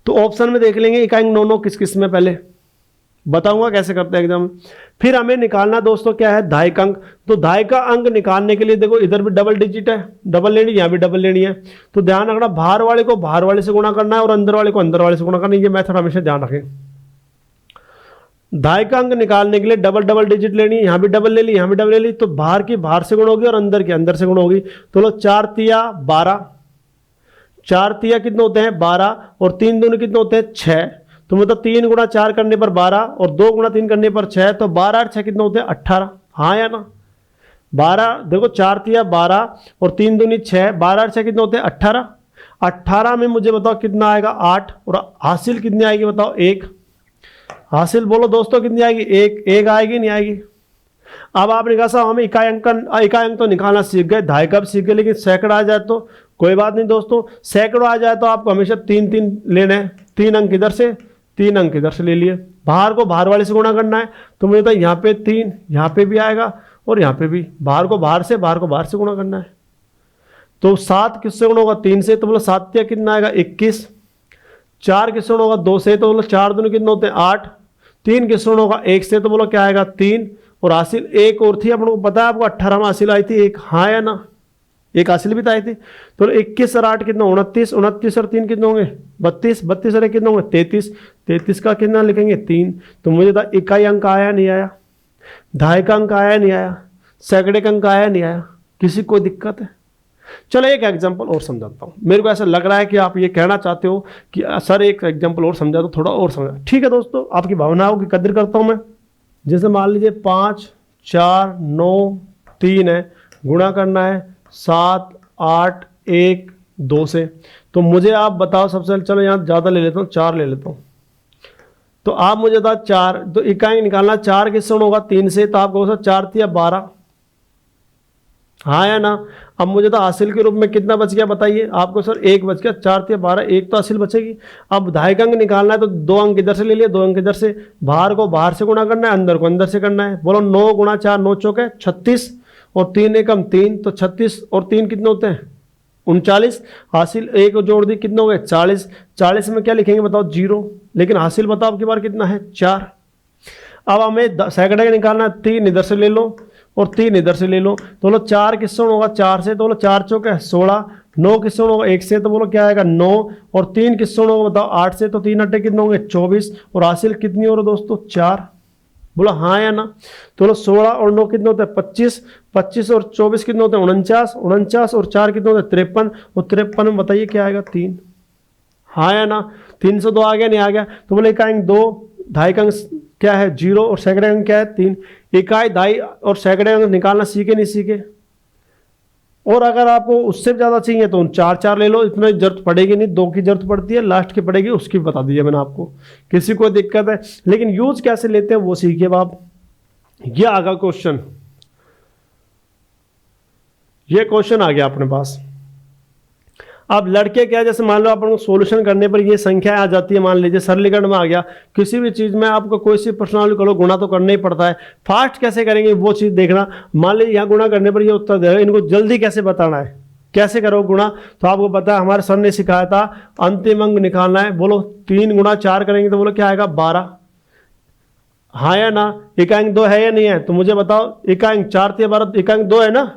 तो ऑप्शन में देख लेंगे इकाई अंक 9 9 किस किस में, पहले बताऊंगा कैसे करते हैं एकदम। फिर हमें निकालना दोस्तों क्या है दहाई का अंक। तो दहाई का अंक निकालने के लिए देखो इधर भी डबल डिजिट है, डबल लेनी, यहाँ भी डबल लेनी है। तो ध्यान रखना बाहर वाले को बाहर वाले से गुणा करना है और अंदर वाले को अंदर वाले से गुणा करना है, ये मेथड हमेशा ध्यान रखें। दहाई का अंक निकालने के लिए डबल डबल डिजिट लेनी है, यहाँ भी डबल ले ली, यहाँ भी डबल ले ली, तो बाहर की बाहर से गुण होगी और अंदर की अंदर से गुण होगी। तो लो 4 तिया 12, 4 तिया कितने होते हैं 12, और 3 दूनी कितने होते हैं 6। तो मतलब 3 गुणा 4 करने पर 12 और 2 गुणा 3 करने पर 6, तो 12 और 6 कितने होते हैं 18। हाँ या ना, 12 देखो 4 तिया 12 और 3 दूनी 6, 12 और 6 कितने होते हैं 18। 18 में मुझे बताओ कितना आएगा 8, और हासिल कितनी आएगी बताओ 1। हासिल बोलो दोस्तों कितनी आएगी 1, 1 आएगी नहीं आएगी। अब आपने कहा साहब हमें इकाई अंक तो निकालना सीख गए, दहाई का भी सीख गए, लेकिन सैकड़ा आ जाए तो कोई बात नहीं दोस्तों। सैकड़ा आ जाए तो आपको हमेशा 3 3 लेने हैं, 3 अंक इधर से 3 अंक इधर से ले लिए, बाहर को बाहर वाले से गुणा करना है। तो मुझे तो यहाँ पे 3, यहाँ पे भी आएगा और यहाँ पे भी, बाहर को बाहर से बाहर को बाहर से गुणा करना है। तो 7 किससे गुणा होगा 3 से, तो बोलो 7 तिया कितना आएगा 21। 4 किससे गुणा होगा 2 से, तो बोलो 4 दूनी कितने होते हैं 8। 3 किससे गुणा होगा 1 से, तो बोलो क्या आएगा 3, और हासिल 1 और थी अपन को पता है, आपको 18 में हासिल आई थी 1। हाँ या ना, एक हासिल भी तो आए थे। तो 21 और 8 कितना, 29, 29 और 3 कितने होंगे 32, 32 और 1 कितने होंगे 33, 33 का कितना लिखेंगे 3। तो मुझे था इकाई अंक आया नहीं आया, दहाई का अंक आया नहीं आया, सैकड़े का अंक आया नहीं आया, किसी को दिक्कत है? चलो एक एग्जांपल और समझाता हूँ, मेरे को ऐसा लग रहा है कि आप ये कहना चाहते हो कि सर एक एग्जांपल और समझा दो, थोड़ा और समझा। ठीक है दोस्तों, आपकी भावनाओं की कदर करता हूँ मैं। जैसे मान लीजिए 5, 4, 9, 3 है, गुणा करना है 7, 8, 1, 2 से। तो मुझे आप बताओ सबसे पहले, चलो यहाँ ज़्यादा ले लेता हूँ, 4 ले लेता हूँ। तो आप मुझे बताओ 4, तो इकाई निकालना 4 किससे होगा 3 से, तो आप कहो सर 4 तिया 12, हाँ या ना? अब मुझे तो हासिल के रूप में कितना बच गया बताइए, आपको सर 1 बच गया, 4 तिया 12, 1 तो हासिल बचेगी। अब दहाई का अंक निकालना है तो 2 अंक इधर से ले लिए, 2 अंक इधर से, बाहर को बाहर से गुणा करना है, अंदर को अंदर से करना है। बोलो 9 गुणा 4, 9 चौके 36, और 3 एकम 3, तो 36 और 3 कितने होते हैं 39। हासिल 1 जोड़ दी, कितने हो गए 40, 40 में क्या लिखेंगे बताओ 0, लेकिन हासिल बताओ आपकी बार कितना है 4। अब हमें सैकड़े का निकालना है, 3 इधर से ले लो और 3 इधर से ले लो, तो बोलो 4 किससे होगा 4 से, तो बोलो 4 चौके 16, 9 किससे होगा 1 से, तो बोलो क्या आएगा 9, और 3 किससे होगा बताओ 8 से, तो 3 अट्ठे कितने होंगे 24, और हासिल कितनी हो रहा दोस्तों 4। बोलो हाँ या ना? तो बोलो 16 और 9 कितने होते हैं 25, 25 और 24 कितने होते हैं 49, 49 और 4 कितने होते हैं 53, और 53 में बताइए क्या आएगा 3। हाँ या ना? 3 से 2 आ गया नहीं आ गया? तो बोले इकाई अंक 2, दहाई का अंक क्या है 0, और सैकड़े अंक क्या है 3। इकाई, दहाई और सैकड़े अंक निकालना सीखे नहीं सीखे? और अगर आपको उससे भी ज़्यादा चाहिए तो 4 4 ले लो, इतना जरूरत पड़ेगी नहीं, 2 की जरूरत पड़ती है, लास्ट की पड़ेगी, उसकी बता दीजिए मैंने आपको, किसी को दिक्कत है। लेकिन यूज कैसे लेते हैं वो सीखिए आप। ये आगा क्वेश्चन, ये क्वेश्चन आ गया अपने पास। अब लड़के क्या, जैसे मान लो अपन को सोल्यूशन करने पर ये संख्या आ जाती है, मान लीजिए सरलीकरण में आ गया, किसी भी चीज़ में आपको कोई सी पर्सनल करो, गुणा तो करना ही पड़ता है। फास्ट कैसे करेंगे वो चीज़ देखना। मान लीजिए यहाँ गुणा करने पर ये उत्तर दे रहा है, इनको जल्दी कैसे बताना है, कैसे करो गुणा, तो आपको पता है हमारे सर ने सिखाया था, अंतिम अंक निकालना है। बोलो 3 गुणा 4 करेंगे तो बोलो क्या आएगा 12, हाँ या ना? इकाई अंक 2 है या नहीं है? तो मुझे बताओ, इकाई अंक 4 तिया 12, इकाई अंक 2 है ना?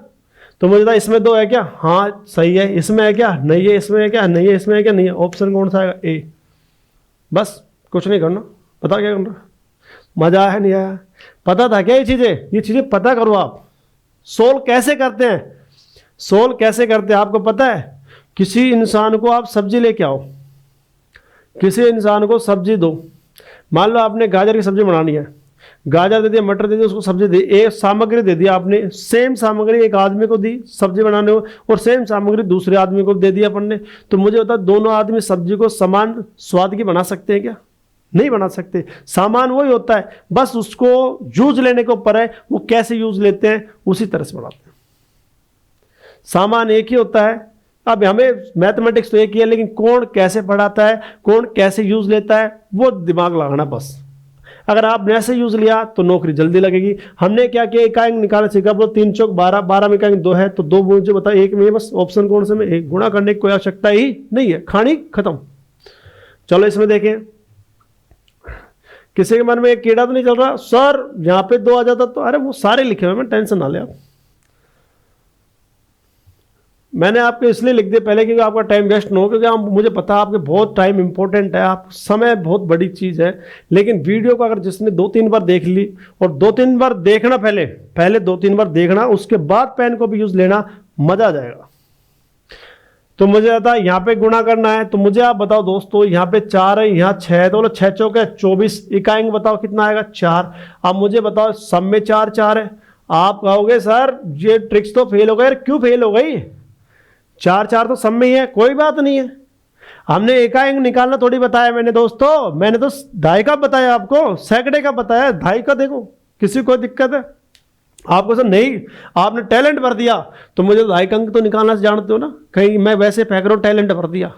तो मुझे था इसमें 2 है क्या, हाँ सही है। इसमें है क्या, नहीं है। इसमें है क्या, नहीं है। इसमें है क्या, नहीं है। ऑप्शन कौन सा आएगा ए। बस कुछ नहीं करना, पता क्या करना। मजा आया नहीं आया? पता था क्या ये चीजें पता करो आप। सोल्व कैसे करते हैं, सोल्व कैसे करते हैं आपको पता है? किसी इंसान को आप सब्जी लेके आओ, किसी इंसान को सब्जी दो, मान लो आपने गाजर की सब्जी बनानी है, गाजर दे दिया, मटर दे दिया, उसको सब्जी दी, एक सामग्री दे दी आपने, सेम सामग्री एक आदमी को दी सब्जी बनाने को, और सेम सामग्री दूसरे आदमी को दे दी अपन ने। तो मुझे बता, दोनों आदमी सब्जी को समान स्वाद की बना सकते हैं क्या? नहीं बना सकते। सामान वही होता है, बस उसको यूज लेने के ऊपर है, वो कैसे यूज लेते हैं उसी तरह से बनाते हैं। सामान एक ही होता है। अब हमें मैथमेटिक्स तो एक ही है, लेकिन कौन कैसे पढ़ाता है, कौन कैसे यूज लेता है, वो दिमाग लगाना बस। अगर आपने ऐसे यूज लिया तो नौकरी जल्दी लगेगी। हमने क्या किया, इकाई अंक निकालना सीखा। बोलो 3 चौक 12, 12 में इकाई अंक 2 है, तो 2 मुझे बताओ, 1 में बस ऑप्शन कौन से में, एक गुणा करने की कोई आवश्यकता ही नहीं है, खानी खत्म। चलो इसमें देखें, किसी के मन में एक कीड़ा तो नहीं चल रहा, सर यहाँ पे 2 आ जाता तो, अरे वो सारे लिखे हुए, मैं टेंशन ना ले आप। मैंने आपको इसलिए लिख दिया पहले क्योंकि आपका टाइम वेस्ट ना हो, क्योंकि आप, मुझे पता है आपके बहुत टाइम इंपॉर्टेंट है, आप समय बहुत बड़ी चीज़ है। लेकिन वीडियो को अगर जिसने 2-3 बार देख ली, और 2-3 बार देखना, पहले 2-3 बार देखना, उसके बाद पेन को भी यूज लेना, मजा आ जाएगा। तो मुझे आता है यहाँ पे गुणा करना है, तो मुझे आप बताओ दोस्तों, यहाँ पे 4 है, यहाँ 6 है, तो बोलो 6 चौके 24, इकाई अंक बताओ कितना आएगा 4। अब मुझे बताओ सब में 4 4 है। आप कहोगे सर ये ट्रिक्स तो फेल हो गई। क्यों फेल हो गई? 4 4 तो सब में ही है, कोई बात नहीं है। हमने इकाई अंक निकालना थोड़ी बताया मैंने दोस्तों, मैंने तो दहाई का बताया आपको, सैकड़े का बताया, दहाई का देखो, किसी को दिक्कत है आपको? सर नहीं, आपने टैलेंट भर दिया, तो मुझे दहाई का अंक तो निकालना से जानते हो ना, कहीं मैं वैसे फेंक रहा हूँ, टैलेंट भर दिया।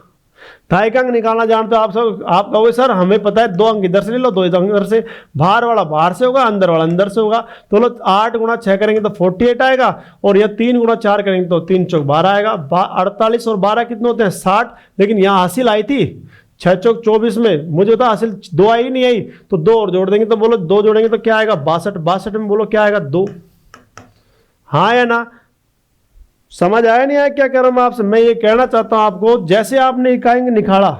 दहाई का अंक निकालना जानते हो आप सब। आप कहोगे सर हमें पता है 2 अंक इधर से ले लो, 2 अंक इधर से, बाहर वाला बाहर से होगा, अंदर वाला अंदर से होगा। तो लो 8 गुणा 6 करेंगे तो 48 आएगा, और यह 3 गुणा 4 करेंगे तो 3 चौक 12 आएगा। 48 और 12 कितने होते हैं 60, लेकिन यहाँ हासिल आई थी 6 चौक 24 में, मुझे तो हासिल 2 आई नहीं आई, तो 2 और जोड़ देंगे, तो बोलो 2 जोड़ेंगे तो क्या आएगा 62, 62 में बोलो क्या आएगा 2, हाँ या ना? समझ आया नहीं आया क्या कह रहा हूं मैं आपसे? मैं ये कहना चाहता हूं आपको, जैसे आपने इकाई निकाला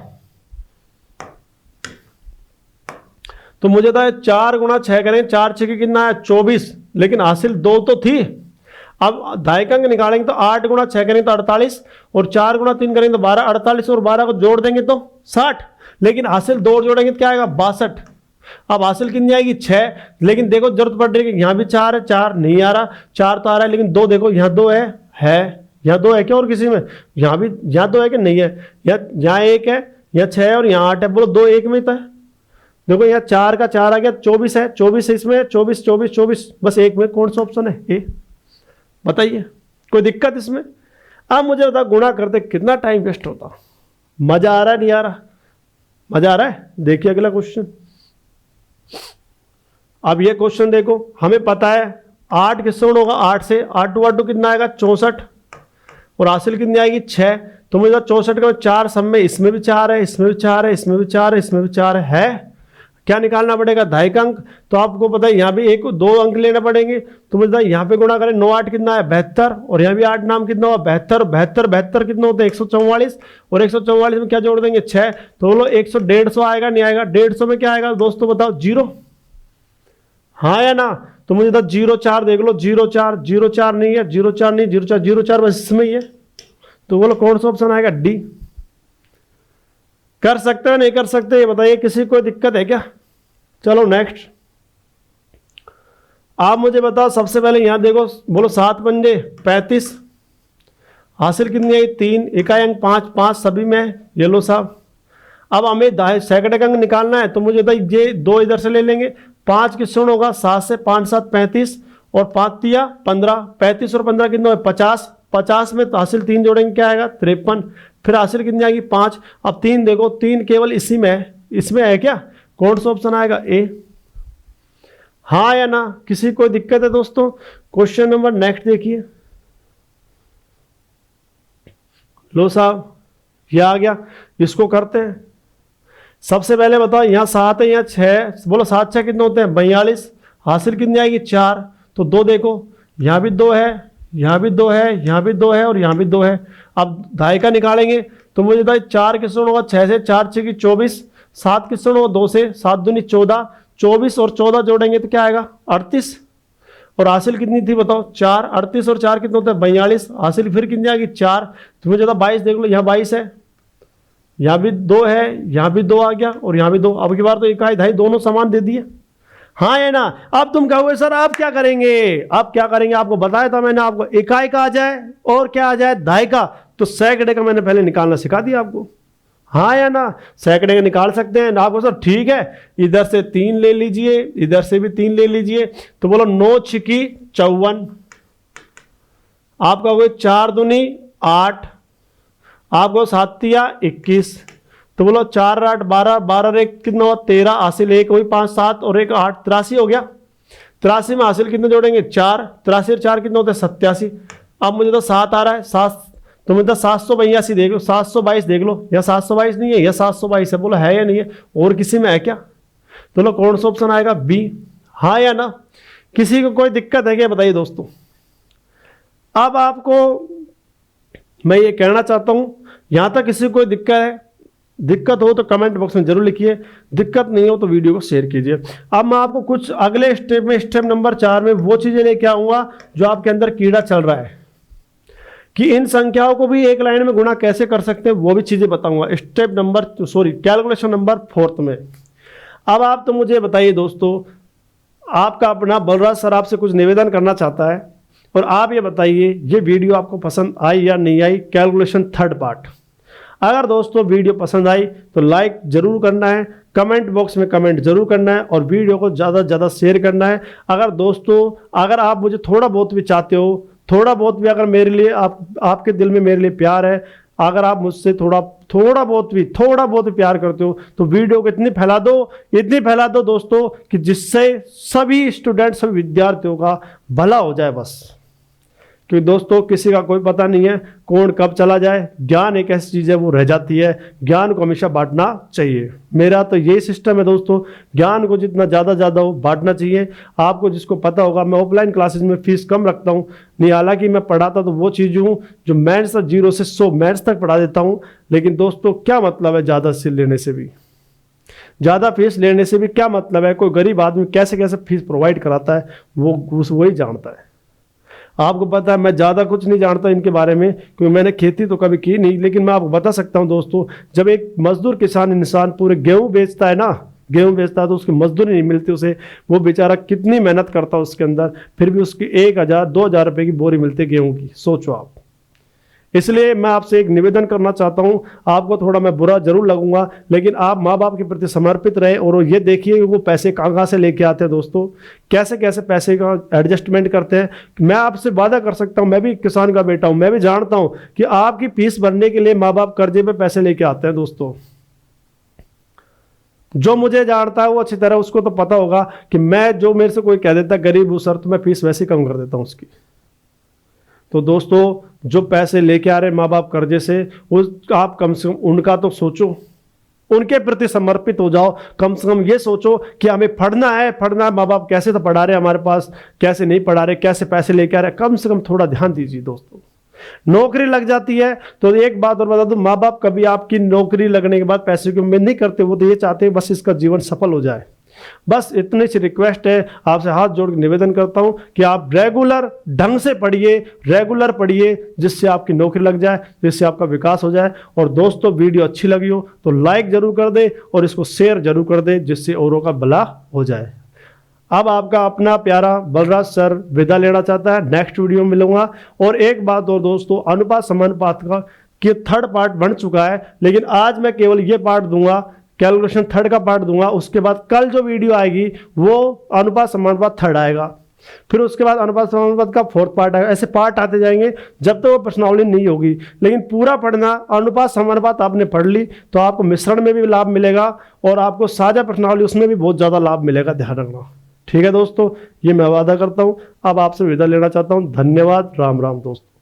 तो मुझे था 4 गुणा 6 करेंगे, 4 6 की कितना है 24, लेकिन हासिल 2 तो थी। अब दायिकांक निकालेंगे तो 8 गुणा 6 करेंगे तो 48 और 4 गुणा 3 करेंगे तो 12, 48 और 12 को जोड़ देंगे तो 60, लेकिन हासिल 2 जोड़ेंगे तो क्या आएगा 62। अब हासिल कितनी आएगी 6, लेकिन देखो जरूरत पड़ रही है कि यहाँ भी 4 है, 4 नहीं आ रहा, 4 तो आ रहा है लेकिन 2 देखो यहाँ 2 है यहाँ 2 है क्या और किसी में? यहाँ भी यहाँ 2 है कि नहीं है? यहाँ 1 है, यहाँ 6 है और यहाँ 8 है, बोलो 2 1 में तो है। देखो यहाँ 4 का 4 आ गया, 24 है, 24 इसमें 24 24 24, बस एक में कौन सा ऑप्शन है? ए। बताइए कोई दिक्कत इसमें? अब मुझे बता गुणा करते कितना टाइम वेस्ट होता? मजा आ रहा है नहीं आ रहा? मजा आ रहा है? देखिए अगला क्वेश्चन। अब ये क्वेश्चन देखो, हमें पता है 8 किससे गुणा होगा? 8 से, 8 टू 8 टू कितना आएगा 64 और हासिल कितनी आएगी 6। तो मुझे 64 का 4 सब में, इसमें भी 4 है, इसमें भी 4 है, इसमें भी 4 है, इसमें भी 4 है। क्या निकालना पड़ेगा? दायिकांक। तो आपको पता है यहाँ भी 1 2 अंक लेने पड़ेंगे। तो मुझे यहाँ पे गुणा करें 9 8 कितना है 72 और यहाँ भी 8 नाम कितना हुआ 72, 72 72 कितना होता है 144 और 144 में क्या जोड़ देंगे 6, तो बोलो 150 आएगा नहीं आएगा? 150 में क्या आएगा दोस्तों बताओ? 0। हाँ या ना? तो मुझे 0 4 देख लो, 0 4 0 4 नहीं है, 0 4 नहीं, 0 4 0 4 बस इसमें ही है। तो बोलो कौन सा ऑप्शन आएगा? डी। कर सकते हो नहीं कर सकते ये बताइए, किसी को दिक्कत है क्या? चलो नेक्स्ट। आप मुझे बताओ सबसे पहले यहां देखो, बोलो 7 पंजे 35, हासिल कितनी आई 3, इकाई अंक 5 5 सभी में ये लो साहब। अब हमें सैकड़े का अंक निकालना है तो मुझे बताइए ये 2 इधर से ले लेंगे, 5 किससे होगा 7 से, 5 7 35 और 5 तिया 15, 35 और 15 कितना है 50, 50 में तो हासिल 3 जोड़ेंगे क्या आएगा 53, फिर हासिल कितनी आएगी 5। अब 3 देखो, 3 केवल इसी में है, इसमें है क्या? कौन सा ऑप्शन आएगा? ए। हाँ या ना? किसी कोई दिक्कत है दोस्तों? क्वेश्चन नंबर नेक्स्ट देखिए। लो साहब ये आ गया, इसको करते हैं। सबसे पहले बताओ यहाँ 7 है, यहाँ 6, बोलो 7 6 कितने होते हैं 42, हासिल कितनी आएगी 4। तो 2 देखो, यहाँ भी 2 है, यहाँ भी 2 है, यहाँ भी 2 है और यहाँ भी 2 है। अब दायिका निकालेंगे तो मुझे बताइए 4 किससे होगा 6 से, 4 6 की 24, 7 किससे होगा 2 से, 7 दूनी 14, 24 और 14 जोड़ेंगे तो क्या आएगा 38 और हासिल कितनी थी बताओ 4, 38 और 4 कितने होते हैं 42, हासिल फिर कितनी आएगी 4। तो मुझे 22 देख लो, यहाँ 22 है, यहाँ भी 2 है, यहाँ भी 2 आ गया और यहाँ भी 2। अब की बार तो इकाई धाई दोनों समान दे दिए। हाँ है ना? अब तुम कहोगे सर आप क्या करेंगे? आप क्या करेंगे? आपको बताया था मैंने, आपको इकाई का आ जाए और क्या आ जाए धाई का, तो सैकड़े का मैंने पहले निकालना सिखा दिया आपको। हाँ या ना? सैकड़े का निकाल सकते हैं ना आपको? सर ठीक है, इधर से 3 ले लीजिए, इधर से भी 3 ले लीजिए। तो बोलो 9 6 54, आप कहोगे 4 दूनी 8, आपको 7 तिया 21, तो बोलो 4 8 12, 12 एक कितना हुआ 13, हासिल 1 वही 5 7 और 1 8, 83 हो गया। 83 में हासिल कितने जोड़ेंगे 4, 83 और 4 कितने होते हैं 87। अब मुझे तो 7 आ रहा है 7, तो मुझे 782 देख लो, 722 देख लो, या 722 नहीं है या 722 है, बोलो है या नहीं है? और किसी में है क्या? तो लो कौन सा ऑप्शन आएगा? बी। हाँ या ना? किसी को कोई दिक्कत है क्या बताइए दोस्तों? अब आपको मैं ये कहना चाहता हूं, यहां तक किसी को कोई दिक्कत हो तो कमेंट बॉक्स में जरूर लिखिए, दिक्कत नहीं हो तो वीडियो को शेयर कीजिए। अब मैं आपको कुछ अगले स्टेप में, स्टेप नंबर 4 में वो चीजें लेके आऊंगा जो आपके अंदर कीड़ा चल रहा है, कि इन संख्याओं को भी एक लाइन में गुणा कैसे कर सकते हैं, वो भी चीजें बताऊंगा स्टेप नंबर कैलकुलेशन नंबर 4 में। अब आप तो मुझे बताइए दोस्तों, आपका अपना बलराज सर आपसे कुछ निवेदन करना चाहता है, और आप ये बताइए ये वीडियो आपको पसंद आई या नहीं आई, कैलकुलेशन 3rd पार्ट। अगर दोस्तों वीडियो पसंद आई तो लाइक जरूर करना है, कमेंट बॉक्स में कमेंट जरूर करना है और वीडियो को ज़्यादा से ज़्यादा शेयर करना है। अगर दोस्तों अगर आप मुझे थोड़ा बहुत भी चाहते हो, थोड़ा बहुत भी अगर मेरे लिए आपके दिल में मेरे लिए प्यार है, अगर आप मुझसे थोड़ा बहुत भी प्यार करते हो तो वीडियो को इतनी फैला दो दोस्तों कि जिससे सभी स्टूडेंट, सभी विद्यार्थियों का भला हो जाए। बस क्योंकि दोस्तों किसी का कोई पता नहीं है कौन कब चला जाए। ज्ञान एक ऐसी चीज़ है वो रह जाती है, ज्ञान को हमेशा बांटना चाहिए। मेरा तो यही सिस्टम है दोस्तों, ज्ञान को जितना ज़्यादा हो बांटना चाहिए। आपको जिसको पता होगा, मैं ऑफलाइन क्लासेस में फीस कम रखता हूँ, नहीं हालांकि मैं पढ़ाता तो वो चीज़ हूँ जो मैथ्स 0 से 100 मैथ्स तक पढ़ा देता हूँ। लेकिन दोस्तों क्या मतलब है ज़्यादा से लेने से भी, ज़्यादा फीस लेने से भी क्या मतलब है? कोई गरीब आदमी कैसे कैसे फीस प्रोवाइड कराता है वही जानता है। आपको पता है मैं ज़्यादा कुछ नहीं जानता इनके बारे में, क्योंकि मैंने खेती तो कभी की नहीं। लेकिन मैं आपको बता सकता हूं दोस्तों, जब एक मजदूर किसान इंसान पूरे गेहूं बेचता है ना, गेहूं बेचता है तो उसकी मजदूरी नहीं मिलती उसे, वो बेचारा कितनी मेहनत करता है उसके अंदर, फिर भी उसकी 1000 2000 रुपये की बोरी मिलती है गेहूं की, सोचो आप। इसलिए मैं आपसे एक निवेदन करना चाहता हूं, आपको थोड़ा मैं बुरा जरूर लगूंगा, लेकिन आप माँ बाप के प्रति समर्पित रहे और ये देखिए कि वो पैसे कहाँ से लेके आते हैं दोस्तों, कैसे कैसे पैसे का एडजस्टमेंट करते हैं। मैं आपसे वादा कर सकता हूं, मैं भी किसान का बेटा हूं, मैं भी जानता हूं कि आपकी फीस भरने के लिए माँ बाप कर्जे पे पैसे लेके आते हैं दोस्तों। जो मुझे जानता है वो अच्छी तरह उसको तो पता होगा कि मैं, जो मेरे से कोई कह देता गरीब हूं सर, तो मैं फीस वैसे कम कर देता हूं उसकी। तो दोस्तों जो पैसे लेके आ रहे माँ बाप कर्जे से, उस आप कम से कम उनका तो सोचो, उनके प्रति समर्पित हो जाओ। कम से कम ये सोचो कि हमें पढ़ना है, माँ बाप कैसे तो पढ़ा रहे हमारे पास, कैसे नहीं पढ़ा रहे, कैसे पैसे लेके आ रहे, कम से कम थोड़ा ध्यान दीजिए दोस्तों। नौकरी लग जाती है तो एक बात और बता दूं, माँ बाप कभी आपकी नौकरी लगने के बाद पैसे की उम्मीद नहीं करते, वो तो ये चाहते हैं बस इसका जीवन सफल हो जाए। बस इतनी सी रिक्वेस्ट है, आपसे हाथ जोड़ के निवेदन करता हूं कि आप रेगुलर ढंग से पढ़िए, रेगुलर पढ़िए, जिससे आपकी नौकरी लग जाए, जिससे आपका विकास हो जाए। और दोस्तों वीडियो अच्छी लगी हो तो लाइक जरूर कर दे और इसको शेयर जरूर कर दे, जिससे औरों का भला हो जाए। अब आपका अपना प्यारा बलराज सर विदा लेना चाहता है, नेक्स्ट वीडियो में मिलूंगा। और एक बात और दोस्तों, अनुपात समानुपात का कि 3rd पार्ट बन चुका है, लेकिन आज मैं केवल ये पार्ट दूंगा, कैलकुलेशन 3rd का पार्ट दूंगा। उसके बाद कल जो वीडियो आएगी वो अनुपात समानुपात 3rd आएगा, फिर उसके बाद अनुपात समानुपात का 4th पार्ट आएगा। ऐसे पार्ट आते जाएंगे जब तक वो प्रश्नावली नहीं होगी। लेकिन पूरा पढ़ना, अनुपात समानुपात आपने पढ़ ली तो आपको मिश्रण में भी लाभ मिलेगा और आपको साझा प्रश्नावली उसमें भी बहुत ज़्यादा लाभ मिलेगा, ध्यान रखना। ठीक है दोस्तों, ये मैं वादा करता हूँ। अब आपसे विदा लेना चाहता हूँ। धन्यवाद, राम राम दोस्तों।